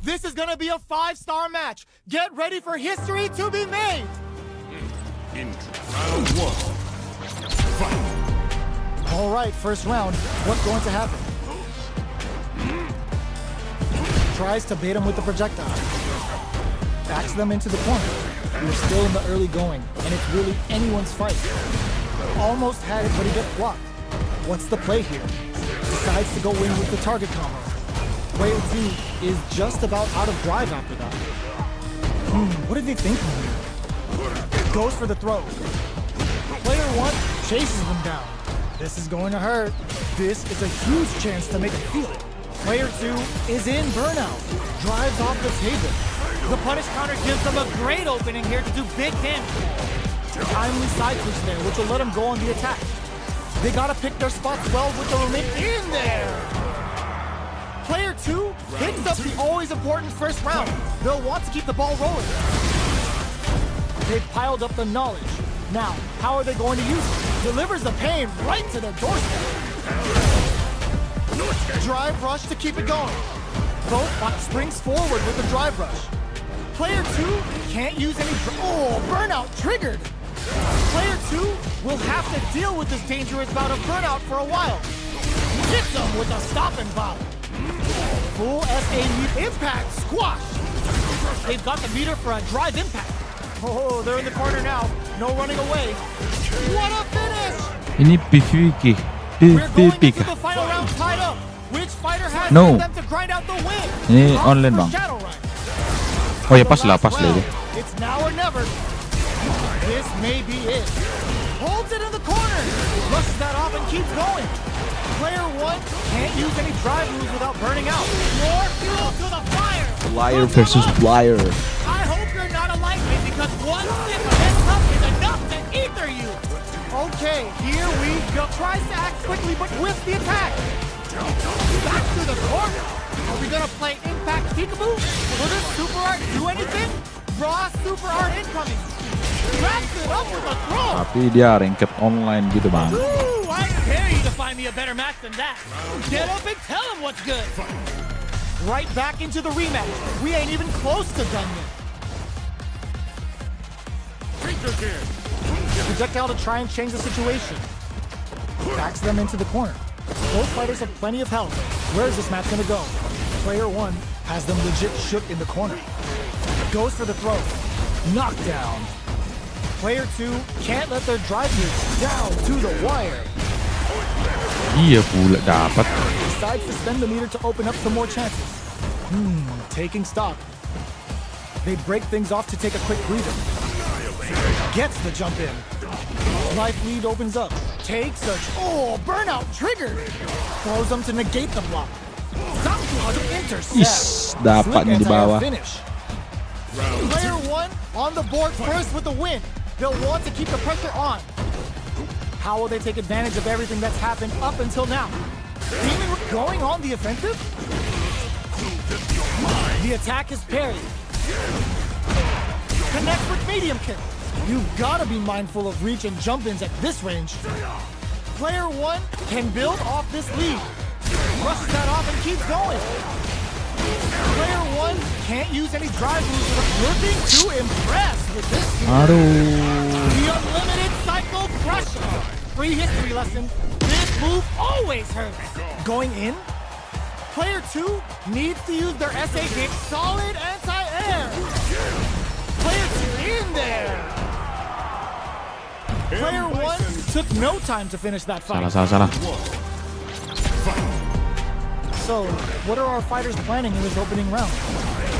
S2: This is gonna be a 5-star match. Get ready for history to be made.
S3: Into round 1. Fight.
S2: All right, first round. What's going to happen? Tries to bait him with the projectile. Backs them into the corner. We're still in the early going, and it's really anyone's fight. Almost had it, but he gets blocked. What's the play here? Decides to go in with the target combo. Player 2 is just about out of drive after that. What are they thinking here? Goes for the throw. Player 1 chases him down. This is going to hurt. This is a huge chance to make him feel it. Player 2 is in burnout. Drives off the table.
S4: The punish counter gives them a great opening here to do big damage.
S2: Timely side switch there, which will let him go on the attack. They gotta pick their spots well with the remain in there. Player 2 picks up the always important first round. They'll want to keep the ball rolling. They've piled up the knowledge. Now, how are they going to use it? Delivers the pain right to their doorstep. Drive rush to keep it going. Both springs forward with the drive rush. Player 2 can't use any burnout triggered. Player 2 will have to deal with this dangerous bout of burnout for a while. Hits them with a stopping bout. Full SA leap impact squash. They've got the meter for a drive impact. Oh, they're in the corner now. No running away. What a finish!
S1: Ini PvP.
S2: We're going
S1: PvP
S2: into
S1: kah?
S2: the final round tied up. Which fighter has
S1: No.
S2: them to grind out the win?
S1: Ini
S2: Opt
S1: online,
S2: for
S1: bang.
S2: Shadowrun.
S1: Oh ya
S2: The
S1: pas lah,
S2: last
S1: pas lah itu.
S2: round, it's now or never. This may be it. Holds it in the corner. Rushes that off and keeps going. Player 1 can't use any drive moves without burning out.
S4: More fuel to the fire.
S1: Flyer versus Flyer.
S4: I hope you're not a lightweight because one sip of this cup is enough to ether you.
S2: Okay, here we go. Tries to act quickly, but whiffs the attack. Back to the corner. Are we gonna play Impact Peekaboo? Will this super art do anything? Raw super art incoming. Wraps it up with a throw.
S1: Tapi dia ranked online gitu bang.
S4: Ooh, I dare you to find me a better match than that. Get up and tell him what's good.
S2: Right back into the rematch. We ain't even close to done yet. Projectile to try and change the situation. Backs them into the corner. Both fighters have plenty of health. Where is this match gonna go? Player 1 has them legit shook in the corner. Goes for the throw. Knockdown. Player 2 can't let their drive moves down to the wire.
S1: Iya pula dapat.
S2: Decides to spend the meter to open up some more chances. Taking stock. They break things off to take a quick breather. Gets the jump in. Life lead opens up. Takes a... burnout triggered. Throws them to negate the block. Samsung to intercept.
S1: Is, dapat
S2: Slick
S1: nih di bawah.
S2: anti-finish. Player 1 on the board first with the win. They'll want to keep the pressure on. How will they take advantage of everything that's happened up until now? Demon going on the offensive? The attack is parried. Connects with medium kick. You've got to be mindful of reach and jump-ins at this range. Player 1 can build off this lead. Rushes that off and keeps going. Player 1 can't use any drive moves, but looking to impress with this.
S1: Aduh.
S4: The unlimited cycle crusher.
S2: Free history lesson.
S4: This move always hurts.
S2: Going in? Player 2 needs to use their SA gauge solid anti-air. Player 2 in there. Player 1 took no time to finish that fight.
S1: Salah.
S2: So, what are our fighters planning in this opening round?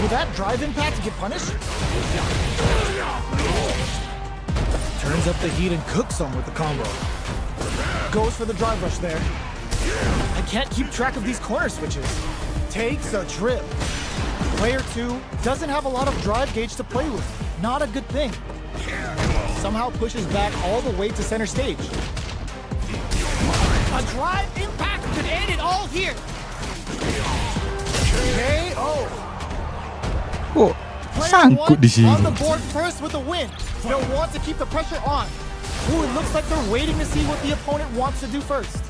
S2: Will that drive impact get punished? Turns up the heat and cooks them with the combo. Goes for the drive rush there. I can't keep track of these corner switches. Takes a trip. Player 2 doesn't have a lot of drive gauge to play with. Not a good thing. Somehow pushes back all the way to center stage.
S4: A drive impact could end it all here.
S2: KO.
S1: Oh,
S2: Player
S1: sangkut
S2: 1
S1: di sini.
S2: on the board first with a win. They'll want to keep the pressure on. Ooh, it looks like they're waiting to see what the opponent wants to do first.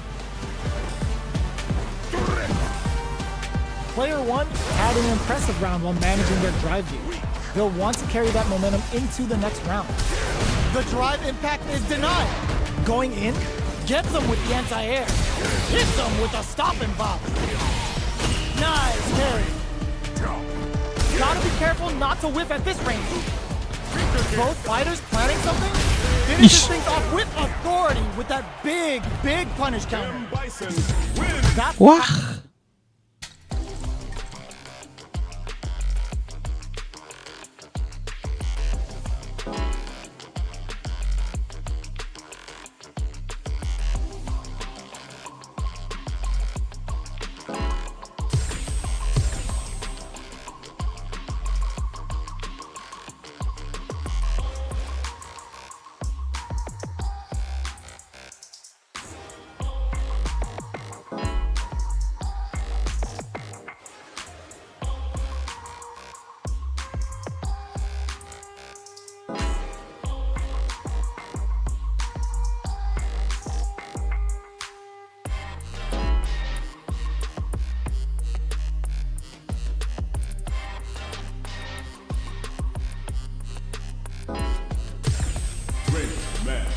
S2: Player 1 had an impressive round while managing their drive gauge. They'll want to carry that momentum into the next round. The drive impact is denied. Going in, gets them with the anti-air. Hits them with a stop and bop. Nice carry. Gotta be careful not to whiff at this range. Both fighters planning something? Finishes things off with authority with that big punish counter.
S3: Bison wins.
S2: That's
S1: Wah.
S3: Great match.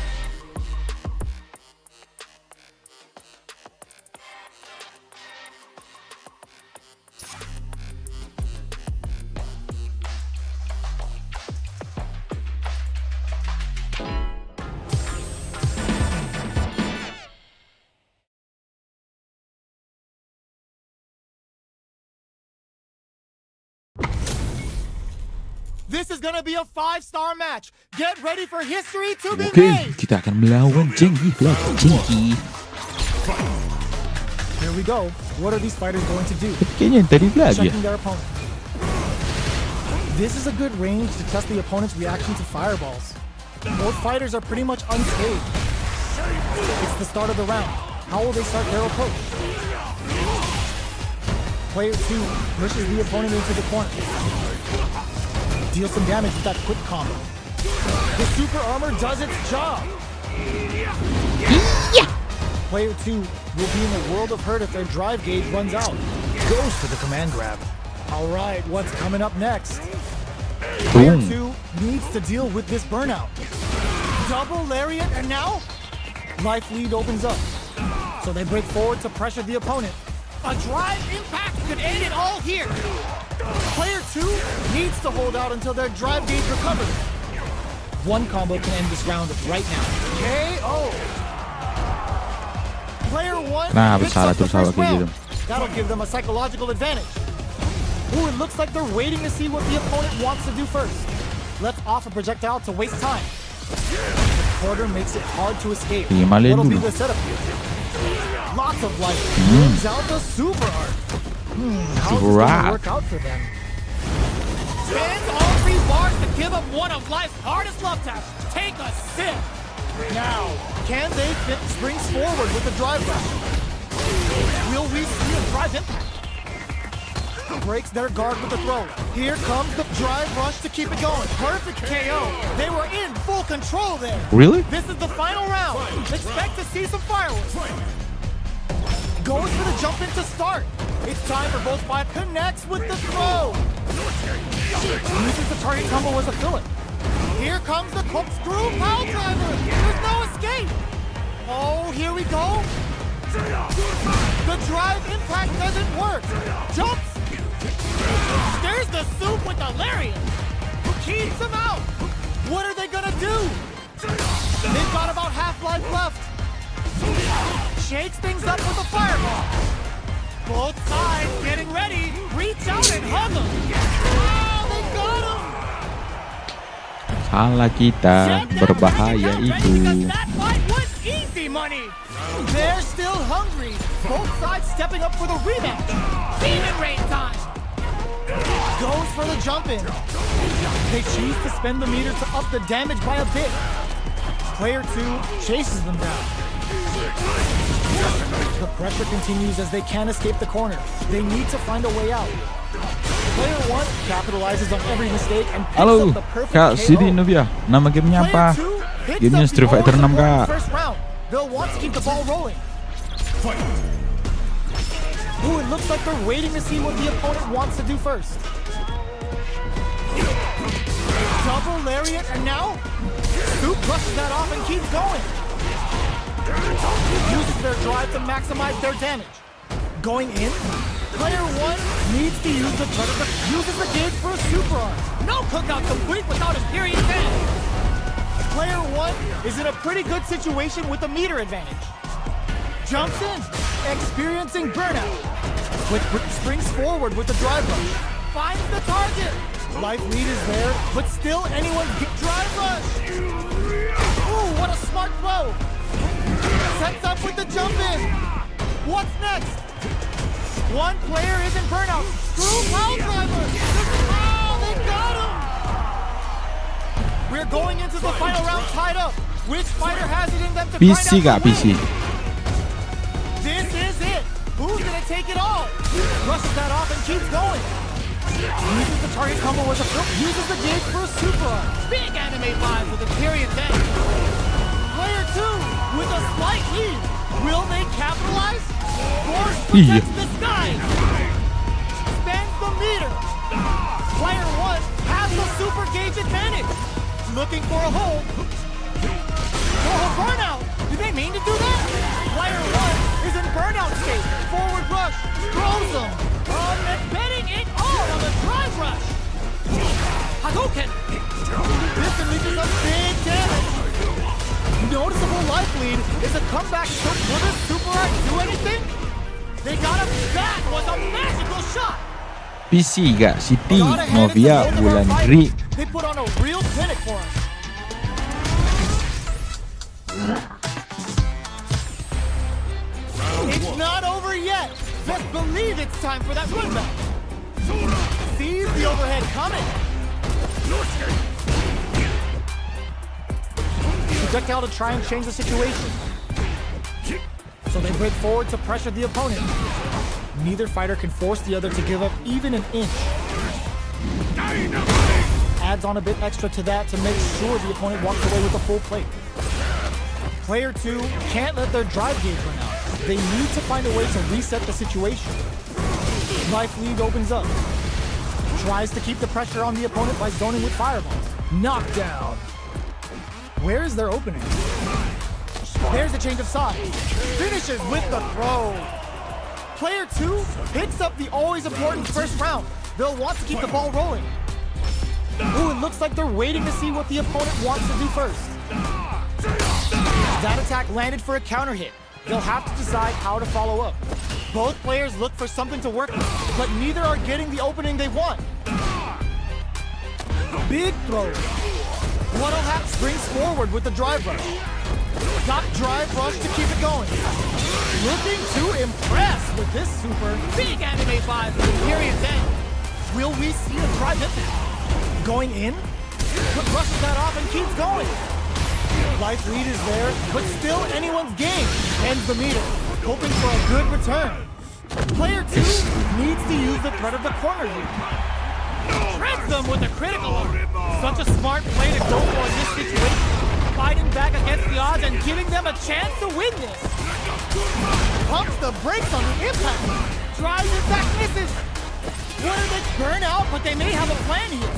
S2: This is gonna be a 5-star match. Get ready for history to be
S1: Oke,
S2: made.
S1: kita akan melawan Jenggi lagi. Jenggi.
S2: Here we go. What are these fighters going to do?
S1: Kayaknya yang tadi lagi ya.
S2: Checking their opponent. This is a good range to test the opponent's reaction to fireballs. Both fighters are pretty much unscathed. It's the start of the round. How will they start their approach? Player 2 pushes the opponent into the corner. Deals some damage with that quick combo. The super armor does its job. Player 2 will be in a world of hurt if their drive gauge runs out. Goes for the command grab. All right, what's coming up next? Player
S1: Boom.
S2: 2 needs to deal with this burnout. Double lariat, and now life lead opens up. So they break forward to pressure the opponent.
S4: A drive impact could end it all here.
S2: Player 2 needs to hold out until their drive gauge recovers. One combo can end this round right now. KO. Player 1
S1: Kenapa
S2: picks
S1: salah
S2: up the
S1: terus salah
S2: first
S1: kayak
S2: round. That'll give them a psychological advantage. Ooh, it looks like they're waiting to see what the opponent wants to do first. Let's off a projectile to waste time. The quarter makes it hard to escape.
S1: Tinggalin
S2: What'll be
S1: dulu.
S2: the setup here? Lots of life. Brings out the super art. How's this
S1: Super
S2: gonna
S1: art.
S2: work out for them?
S4: Spins all 3 bars to give him one of life's hardest love taps. Take a sip.
S2: Now, can they fit springs forward with the drive rush? Will we see a drive impact? Breaks their guard with the throw. Here comes the drive rush to keep it going. Perfect KO. They were in full control there.
S1: Really?
S2: This is the final round. Expect to see some fireworks. Goes for the jump in to start. It's time for both fighters. Connects with the throw. Uses the target combo as a filler. Here comes the corkscrew pile driver. There's no escape. Oh, here we go. The drive impact doesn't work. Jumps.
S4: There's the soup with the lariat.
S2: Keeps him out. What are they gonna do? They've got about half life left. Shakes things up with a fireball.
S4: Both sides getting ready. Reach out and hug him.
S2: Oh, they got him.
S1: Salah kita, berbahaya itu.
S4: That fight was easy money.
S2: They're still hungry. Both sides stepping up for the rematch.
S4: Demon rain time.
S2: Goes for the jump in. They choose to spend the meter to up the damage by a bit. Player 2 chases them down. The pressure continues as they can't escape the corner. They need to find a way out. Player 1 capitalizes on every mistake and picks
S1: Halo,
S2: up the perfect
S1: Kak
S2: KO.
S1: Sidi Novia. Nama gamenya
S2: Player
S1: apa?
S2: 2 hits
S1: Gamenya
S2: up the
S1: Street Fighter 6,
S2: always important
S1: Kak.
S2: first round. They'll want to keep the ball rolling. Ooh, it looks like they're waiting to see what the opponent wants to do first. Double lariat, and now Soup brushes that off and keeps going. Uses their drive to maximize their damage. Going in, player 1 needs to use the predator, uses the gauge for a super arm.
S4: No cookout complete without Imperious End.
S2: Player 1 is in a pretty good situation with the meter advantage. Jumps in, experiencing burnout. Quick springs forward with the drive rush. Finds the target. Life lead is there, but still anyone can drive rush. Ooh, what a smart throw. Sets up with the jump in. What's next? One player is in burnout. Screw power driver. Oh, they got him. We're going into the final round tied up. Which fighter has it in them to
S1: PC
S2: find
S1: Kak,
S2: out the
S1: PC.
S2: win? This is it. Who's gonna take it all? Rushes that off and keeps going. Uses the target combo as a flip. Uses the gauge for a super arm.
S4: Big anime vibes with Imperious End.
S2: Player 2 with a slight lead. Will they capitalize? Force
S1: Iya.
S2: protects the sky. Spends the meter. Player 1 has the super gauge advantage. Looking for a hold. Oh, burnout. Did they mean to do that? Player 1 is in burnout state. Forward rush. Throws him.
S4: Betting it all on the drive rush. Hadouken.
S2: This unleashes a big damage. Noticeable life lead is a comeback. Will this super art do anything? They got him.
S4: That was a magical shot.
S1: PC Kak Siti
S2: Gotta hand it to
S1: Novia
S2: both of our
S1: bulan
S2: fighters.
S1: Dri.
S2: They put on a real clinic for us. It's not over yet. Just believe it's time for that run back. Sees the overhead coming. Projectile to try and change the situation. So they break forward to pressure the opponent. Neither fighter can force the other to give up even an inch. Adds on a bit extra to that to make sure the opponent walks away with a full plate. Player 2 can't let their drive gauge run out. They need to find a way to reset the situation. Life lead opens up. Tries to keep the pressure on the opponent by zoning with fireballs. Knockdown. Where is their opening? There's a change of sides. Finishes with the throw. Player 2 picks up the always important first round. They'll want to keep the ball rolling. Ooh, it looks like they're waiting to see what the opponent wants to do first. That attack landed for a counter hit. They'll have to decide how to follow up. Both players look for something to work with, but neither are getting the opening they want. Big throw. What'll happen? Springs forward with the drive rush. Got drive rush to keep it going. Looking to impress with this super.
S4: Big anime vibes with Imperious End.
S2: Will we see a drive hit? Going in? Brushes that off and keeps going. Life lead is there, but still anyone's game. Ends the meter, hoping for a good return. Player 2 needs to use the threat of the corner here.
S4: Treads them with a critical. Such a smart play to go for in this situation. Fighting back against the odds and giving them a chance to win this.
S2: Pumps the brakes on the impact. Drives it back, misses. What are they burn out? But they may have a plan here.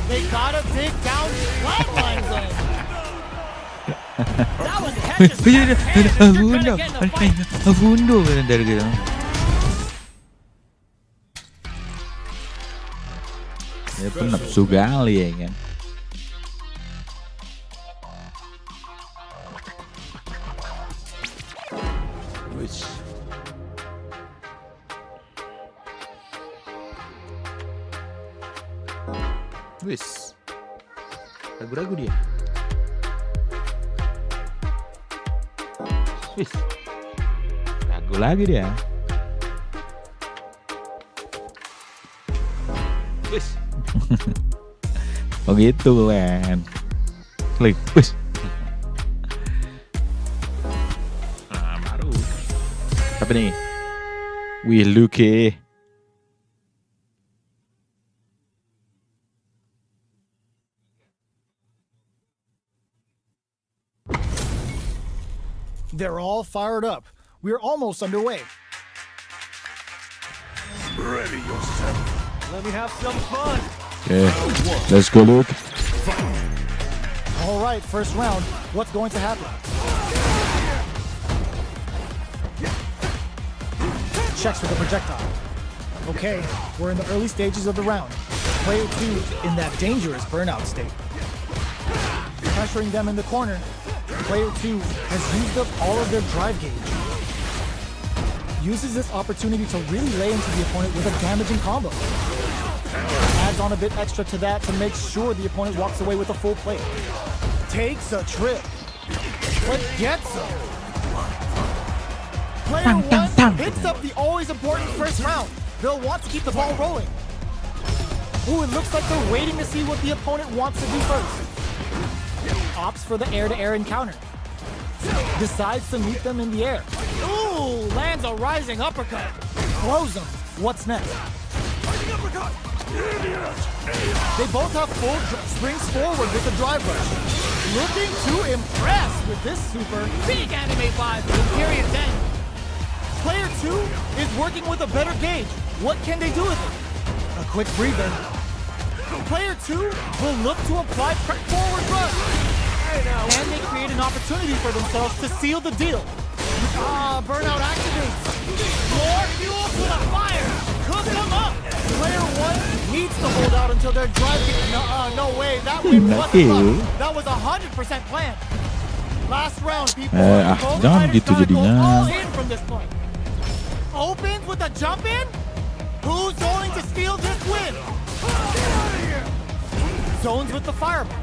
S2: They gotta dig down flatlines on.
S4: That was Hedges. You're gonna get in the fight.
S1: Afundo dari kita. Ya penafsu kali ya kan. Wis. Wis. Ragu-ragu dia. Wis. Ragu lagi dia. Wis. Oh gitu kan. Klik. Wis. Nah, baru. Apa nih? Wih, Luke.
S2: They're all fired up. We're almost underway.
S3: Ready yourself.
S4: Let me have some fun.
S1: Okay. Let's go, Luke.
S2: All right, first round. What's going to happen? Checks with the projectile. Okay, we're in the early stages of the round. Player 2 in that dangerous burnout state. Pressuring them in the corner. Player 2 has used up all of their drive gauge. Uses this opportunity to really lay into the opponent with a damaging combo. Adds on a bit extra to that to make sure the opponent walks away with a full plate. Takes a trip, but gets him. Player 1 hits up the always important first round. They'll want to keep the ball rolling. Ooh, it looks like they're waiting to see what the opponent wants to do first. Opts for the air-to-air encounter. Decides to meet them in the air.
S4: Ooh, lands a rising uppercut.
S2: Throws them. What's next? They both have full springs forward with the drive rush. Looking to impress with this super.
S4: Big anime vibe with period's end.
S2: Player 2 is working with a better gauge. What can they do with it? A quick breather. Player 2 will look to apply forward rush. And they create an opportunity for themselves to seal the deal. Burnout activates.
S4: More fuel to the fire. Cook them up.
S2: Player 1 needs to hold out until their drive gauge. No way. That win wasn't luck. That was 100% planned. Last round, people. Both
S1: jangan
S2: fighters
S1: gitu
S2: gotta go
S1: jadinya.
S2: all in from this point. Opens with a jump in. Who's going to steal this win? Zones with the fireball.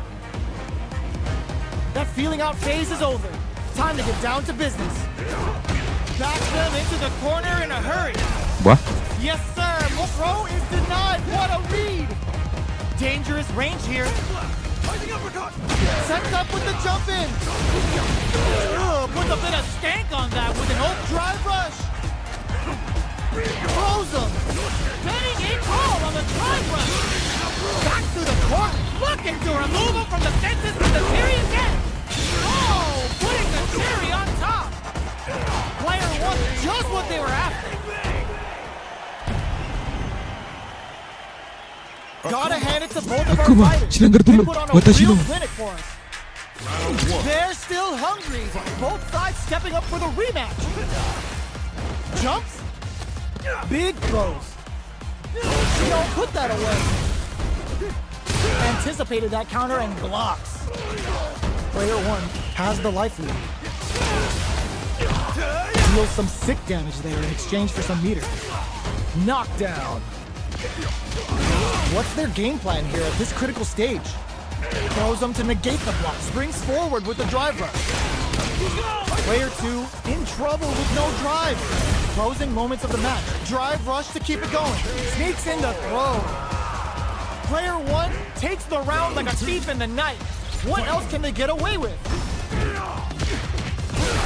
S2: That feeling out phase is over. Time to get down to business. Back them into the corner in a hurry.
S1: Wah.
S2: Yes, sir. Mokro is denied. What a read. Dangerous range here. Sets up with the jump in.
S4: Puts a bit of stank on that with an open
S2: Drive rush. Throws him.
S4: Getting in call on the drive rush.
S2: Back to the corner.
S4: Looking to remove him from the fences with the serious end. Oh, putting the cherry on top.
S2: Player 1 just what they were after. Gotta hand it to both of our
S1: Aku mah,
S2: fighters.
S1: sinanggar
S2: They
S1: dulu.
S2: put on a
S1: Watashi
S2: real
S1: no.
S2: clinic for us. They're still hungry. Both sides stepping up for the rematch. Jumps. Big throws. No, put that away. Anticipated that counter and blocks. Player 1 has the life lead. Deals some sick damage there in exchange for some meter. Knockdown. What's their game plan here at this critical stage? Throws them to negate the block. Springs forward with the drive rush. Player 2 in trouble with no drive. Closing moments of the match. Drive rush to keep it going. Sneaks in the throw. Player 1 takes the round like a thief in the night. What else can they get away with?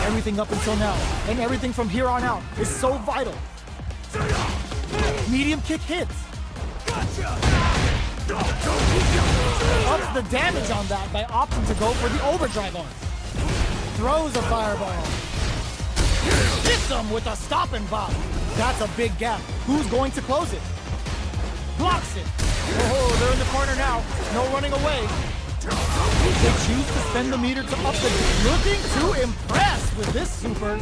S2: Everything up until now, and everything from here on out, is so vital. Medium kick hits. Ups the damage on that by opting to go for the overdrive arm. Throws a fireball. Hits him with a stop and bop. That's a big gap. Who's going to close it? Blocks it. Oh, they're in the corner now. No running away. They choose to spend the meter to up the... Looking to impress with this super.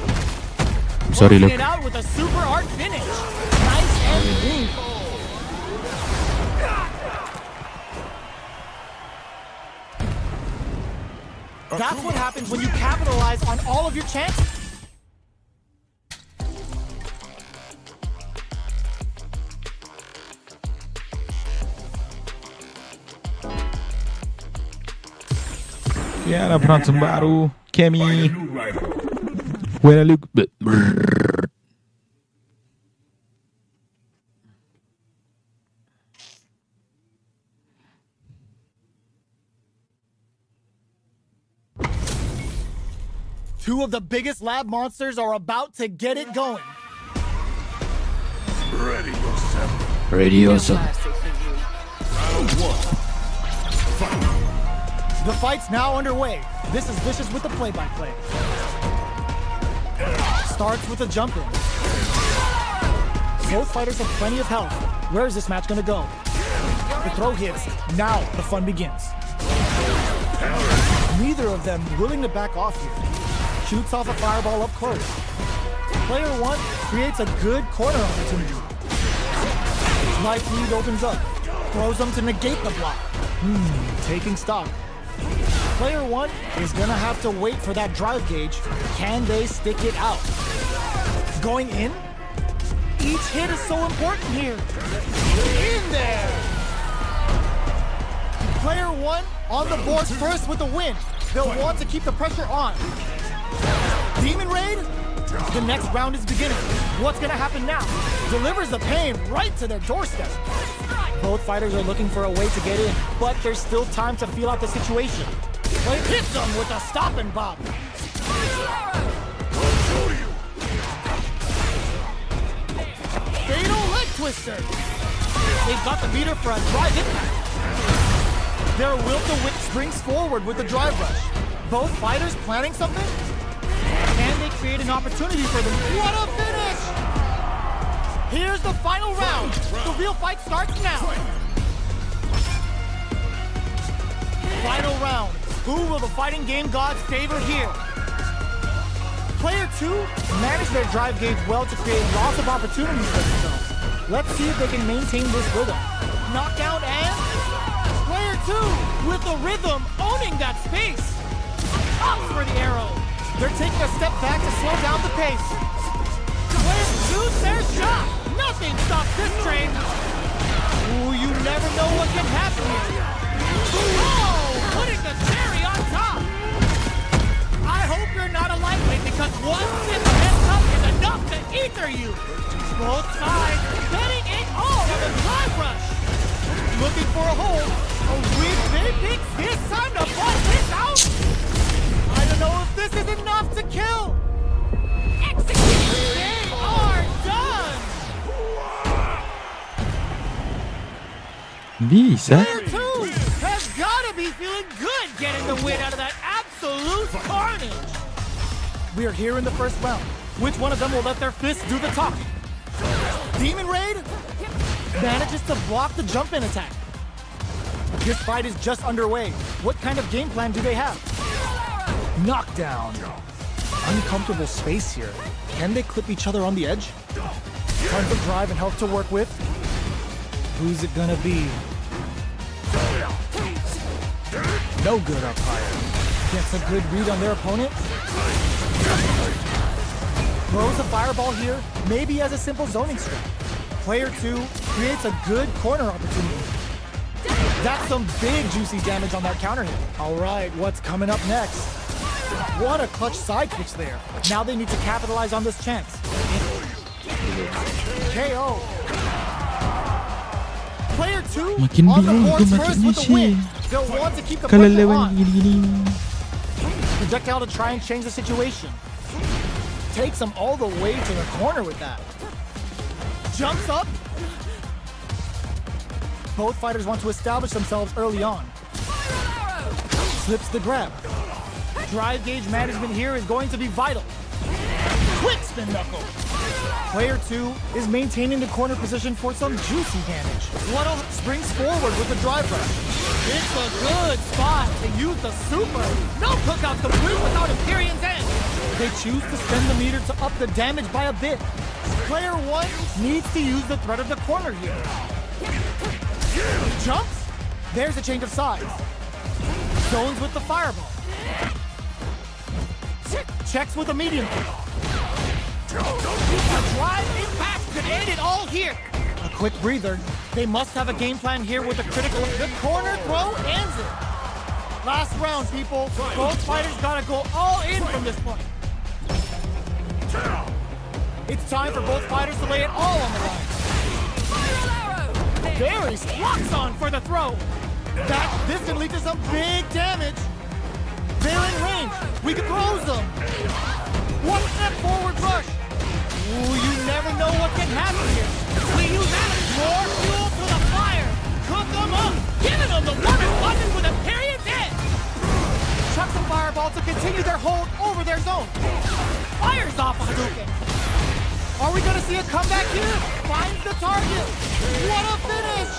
S1: Sorry,
S4: Closing
S1: look.
S4: it out with a super art finish. Nice and clean.
S2: That's what happens when you capitalize on all of your chances.
S1: Ya, ada penonton baru. Kemi.
S3: New rival.
S1: When I look...
S2: Two of the biggest lab monsters are about to get it going.
S3: Ready yourself.
S1: Radiosa.
S3: Round one.
S2: The fight's now underway. This is Vicious with the play-by-play. Starts with a jump in. Both fighters have plenty of health. Where is this match gonna go? The throw hits. Now the fun begins. Neither of them willing to back off here. Shoots off a fireball up close. Player one creates a good corner opportunity. Life lead opens up. Throws them to negate the block. Taking stock. Player one is gonna have to wait for that drive gauge. Can they stick it out? Going in? Each hit is so important here. In there! Player one on the board first with the win. They'll want to keep the pressure on. Demon Raid? The next round is beginning. What's gonna happen now? Delivers the pain right to their doorstep. Both fighters are looking for a way to get in, but there's still time to feel out the situation. Play hits them with a stop and bop. Fatal leg twister. They've got the meter for a drive impact. Their will to win springs forward with the drive rush. Both fighters planning something? Can they create an opportunity for them? What a finish! Here's the final round. The real fight starts now. Final round. Who will the fighting game gods favor here? Player two managed their drive gauge well to create lots of opportunities for themselves. Let's see if they can maintain this rhythm. Knockdown and... Player two with the rhythm owning that space. Up for the arrow. They're taking a step back to slow down the pace. Player choose their shot. Nothing stops this train. Ooh, you never know what can happen here. Oh, putting the cherry on top. I hope you're not a lightweight because one sip of head cup is enough to ether you. Both sides betting it all on the drive rush. Looking for a hole. A weak big pick this time to bust this out. I don't know if this is enough to kill. Execute. They are done.
S1: Bisa?
S4: Player two has got to be feeling good getting the win out of that absolute carnage.
S2: We are here in the first round. Which one of them will let their fists do the talking? Demon Raid manages to block the jump-in attack. This fight is just underway. What kind of game plan do they have? Knockdown. Uncomfortable space here. Can they clip each other on the edge? Tons of drive and health to work with. Who's it gonna be? No good up higher. Gets a good read on their opponent. Throws a fireball here, maybe as a simple zoning strat. Player two creates a good corner opportunity. That's some big juicy damage on that counter hit. All right, what's coming up next? What a clutch side switch there. Now they need to capitalize on this chance. KO. Player two
S1: Makin
S2: on the
S1: bingung
S2: boards
S1: tu
S2: first
S1: makin
S2: with the
S1: isi.
S2: win. They'll want to keep the
S1: Kalau
S2: pressure
S1: lawan
S2: on.
S1: gini-gini.
S2: Projectile to try and change the situation. Takes them all the way to the corner with that. Jumps up. Both fighters want to establish themselves early on. Slips the grab. Drive gauge management here is going to be vital. Quick spin knuckle. Player 2 is maintaining the corner position for some juicy damage. Waddle springs forward with a drive rush.
S4: It's a good spot to use the super. No cookout complete without Empyrean's end.
S2: They choose to spend the meter to up the damage by a bit. Player 1 needs to use the threat of the corner here. Jumps. There's a change of sides. Zones with the fireball. Checks with a medium kick.
S4: A drive impact could end it all here.
S2: A quick breather. They must have a game plan here with a critical. The corner throw ends it. Last round, people. Both fighters gotta go all in from this point. It's time for both fighters to lay it all on the line. Barry's locks on for the throw. This can lead to some big damage. They're in range. We can close them. One step forward rush. Ooh, you never know what can happen here.
S4: We use that as more fuel to the fire. Cook them up. Giving them the woman button with Empyrean's end.
S2: Chuck some fireball to continue their hold over their zone.
S4: Fires off a Hadouken.
S2: Are we gonna see a comeback here? Finds the target. What a finish!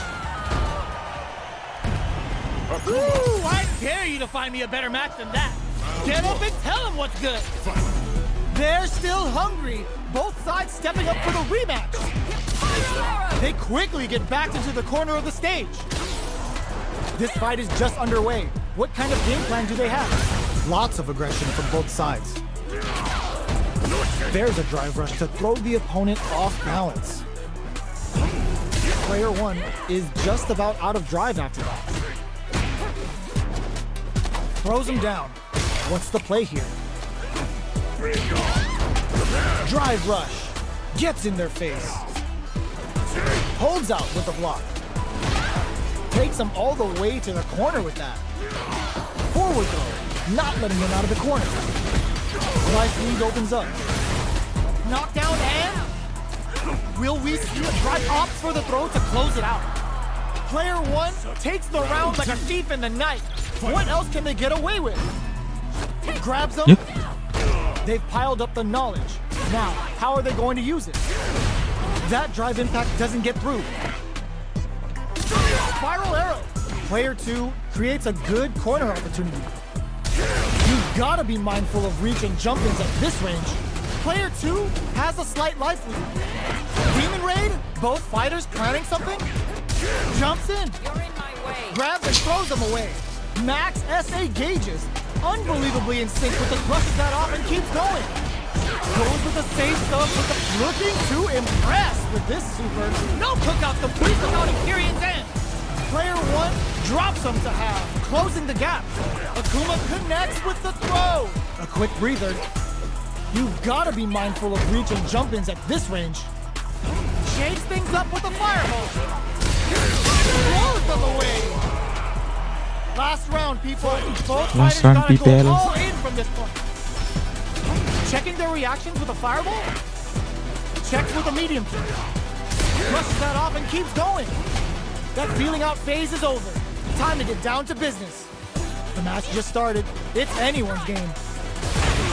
S4: Ooh, I dare you to find me a better match than that. Get up and tell them what's good.
S2: They're still hungry. Both sides stepping up for the rematch. They quickly get back into the corner of the stage. This fight is just underway. What kind of game plan do they have? Lots of aggression from both sides. There's a drive rush to throw the opponent off balance. Player 1 is just about out of drive after that. Throws him down. What's the play here? Drive rush. Gets in their face. Holds out with the block. Takes him all the way to the corner with that. Forward throw. Not letting him out of the corner. Slice lead opens up. Knockdown and... Will we see a drive opts for the throw to close it out? Player 1 takes the round like a thief in the night. What else can they get away with? Grabs them.
S1: Yep.
S2: They've piled up the knowledge. Now, how are they going to use it? That drive impact doesn't get through. Spiral arrow. Player 2 creates a good corner opportunity. You've got to be mindful of reach and jump-ins at this range. Player 2 has a slight life lead. Demon Raid, both fighters planning something. Jumps in.
S3: You're in my way.
S2: Grabs and throws them away. Max SA gauges. Unbelievably in sync with the brushes that off and keeps going. Goes with the same stuff with the looking to impress with this super.
S4: No cookout complete without Empyrean's end.
S2: Player 1 drops him to half, closing the gap. Akuma connects with the throw. A quick breather. You've got to be mindful of reach and jump-ins at this range. Shakes things up with a fireball. Throws them away. Last round, people. Both
S1: Last
S2: fighters
S1: round,
S2: gotta
S1: people.
S2: go all in from this point. Checking their reactions with a fireball. Checks with a medium kick. Brushes that off and keeps going. That feeling out phase is over. Time to get down to business. The match just started. It's anyone's game.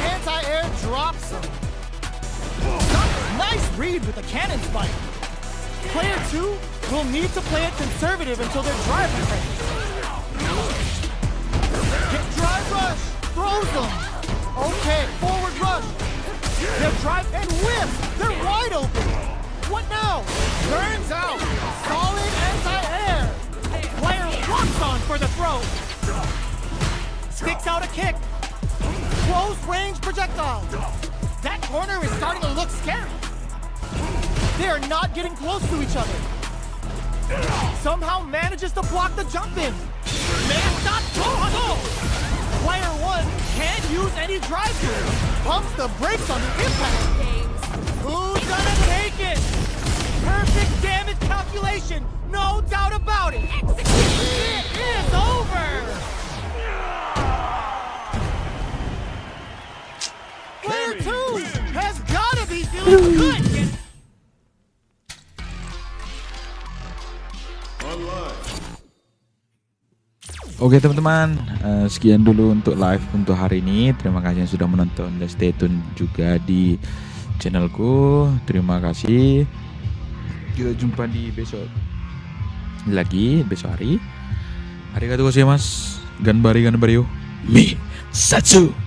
S2: Anti-air drops him. Nice read with the cannon spike. Player 2 will need to play it conservative until their drive is ready. Get drive rush. Throws them. Okay, forward rush. Their drive and whips. They're wide open. What now? Burns out. Solid anti-air. Player locks on for the throw. Sticks out a kick. Close range projectile. That corner is starting to look scary. They are not getting close to each other. Somehow manages to block the jump in. Player 1 can't use any drive through. Pumps the brakes on the impact. Who's gonna take it? Perfect damage calculation. No doubt about it. It is over. Player 2 has gotta be feeling good.
S1: Oke teman-teman, sekian dulu untuk live untuk hari ini. Terima kasih yang sudah menonton dan stay tune juga di channelku. Terima kasih. Kita jumpa di besok hari. Arigatou gozaimasu. Ganbare yo. Mi Satsu.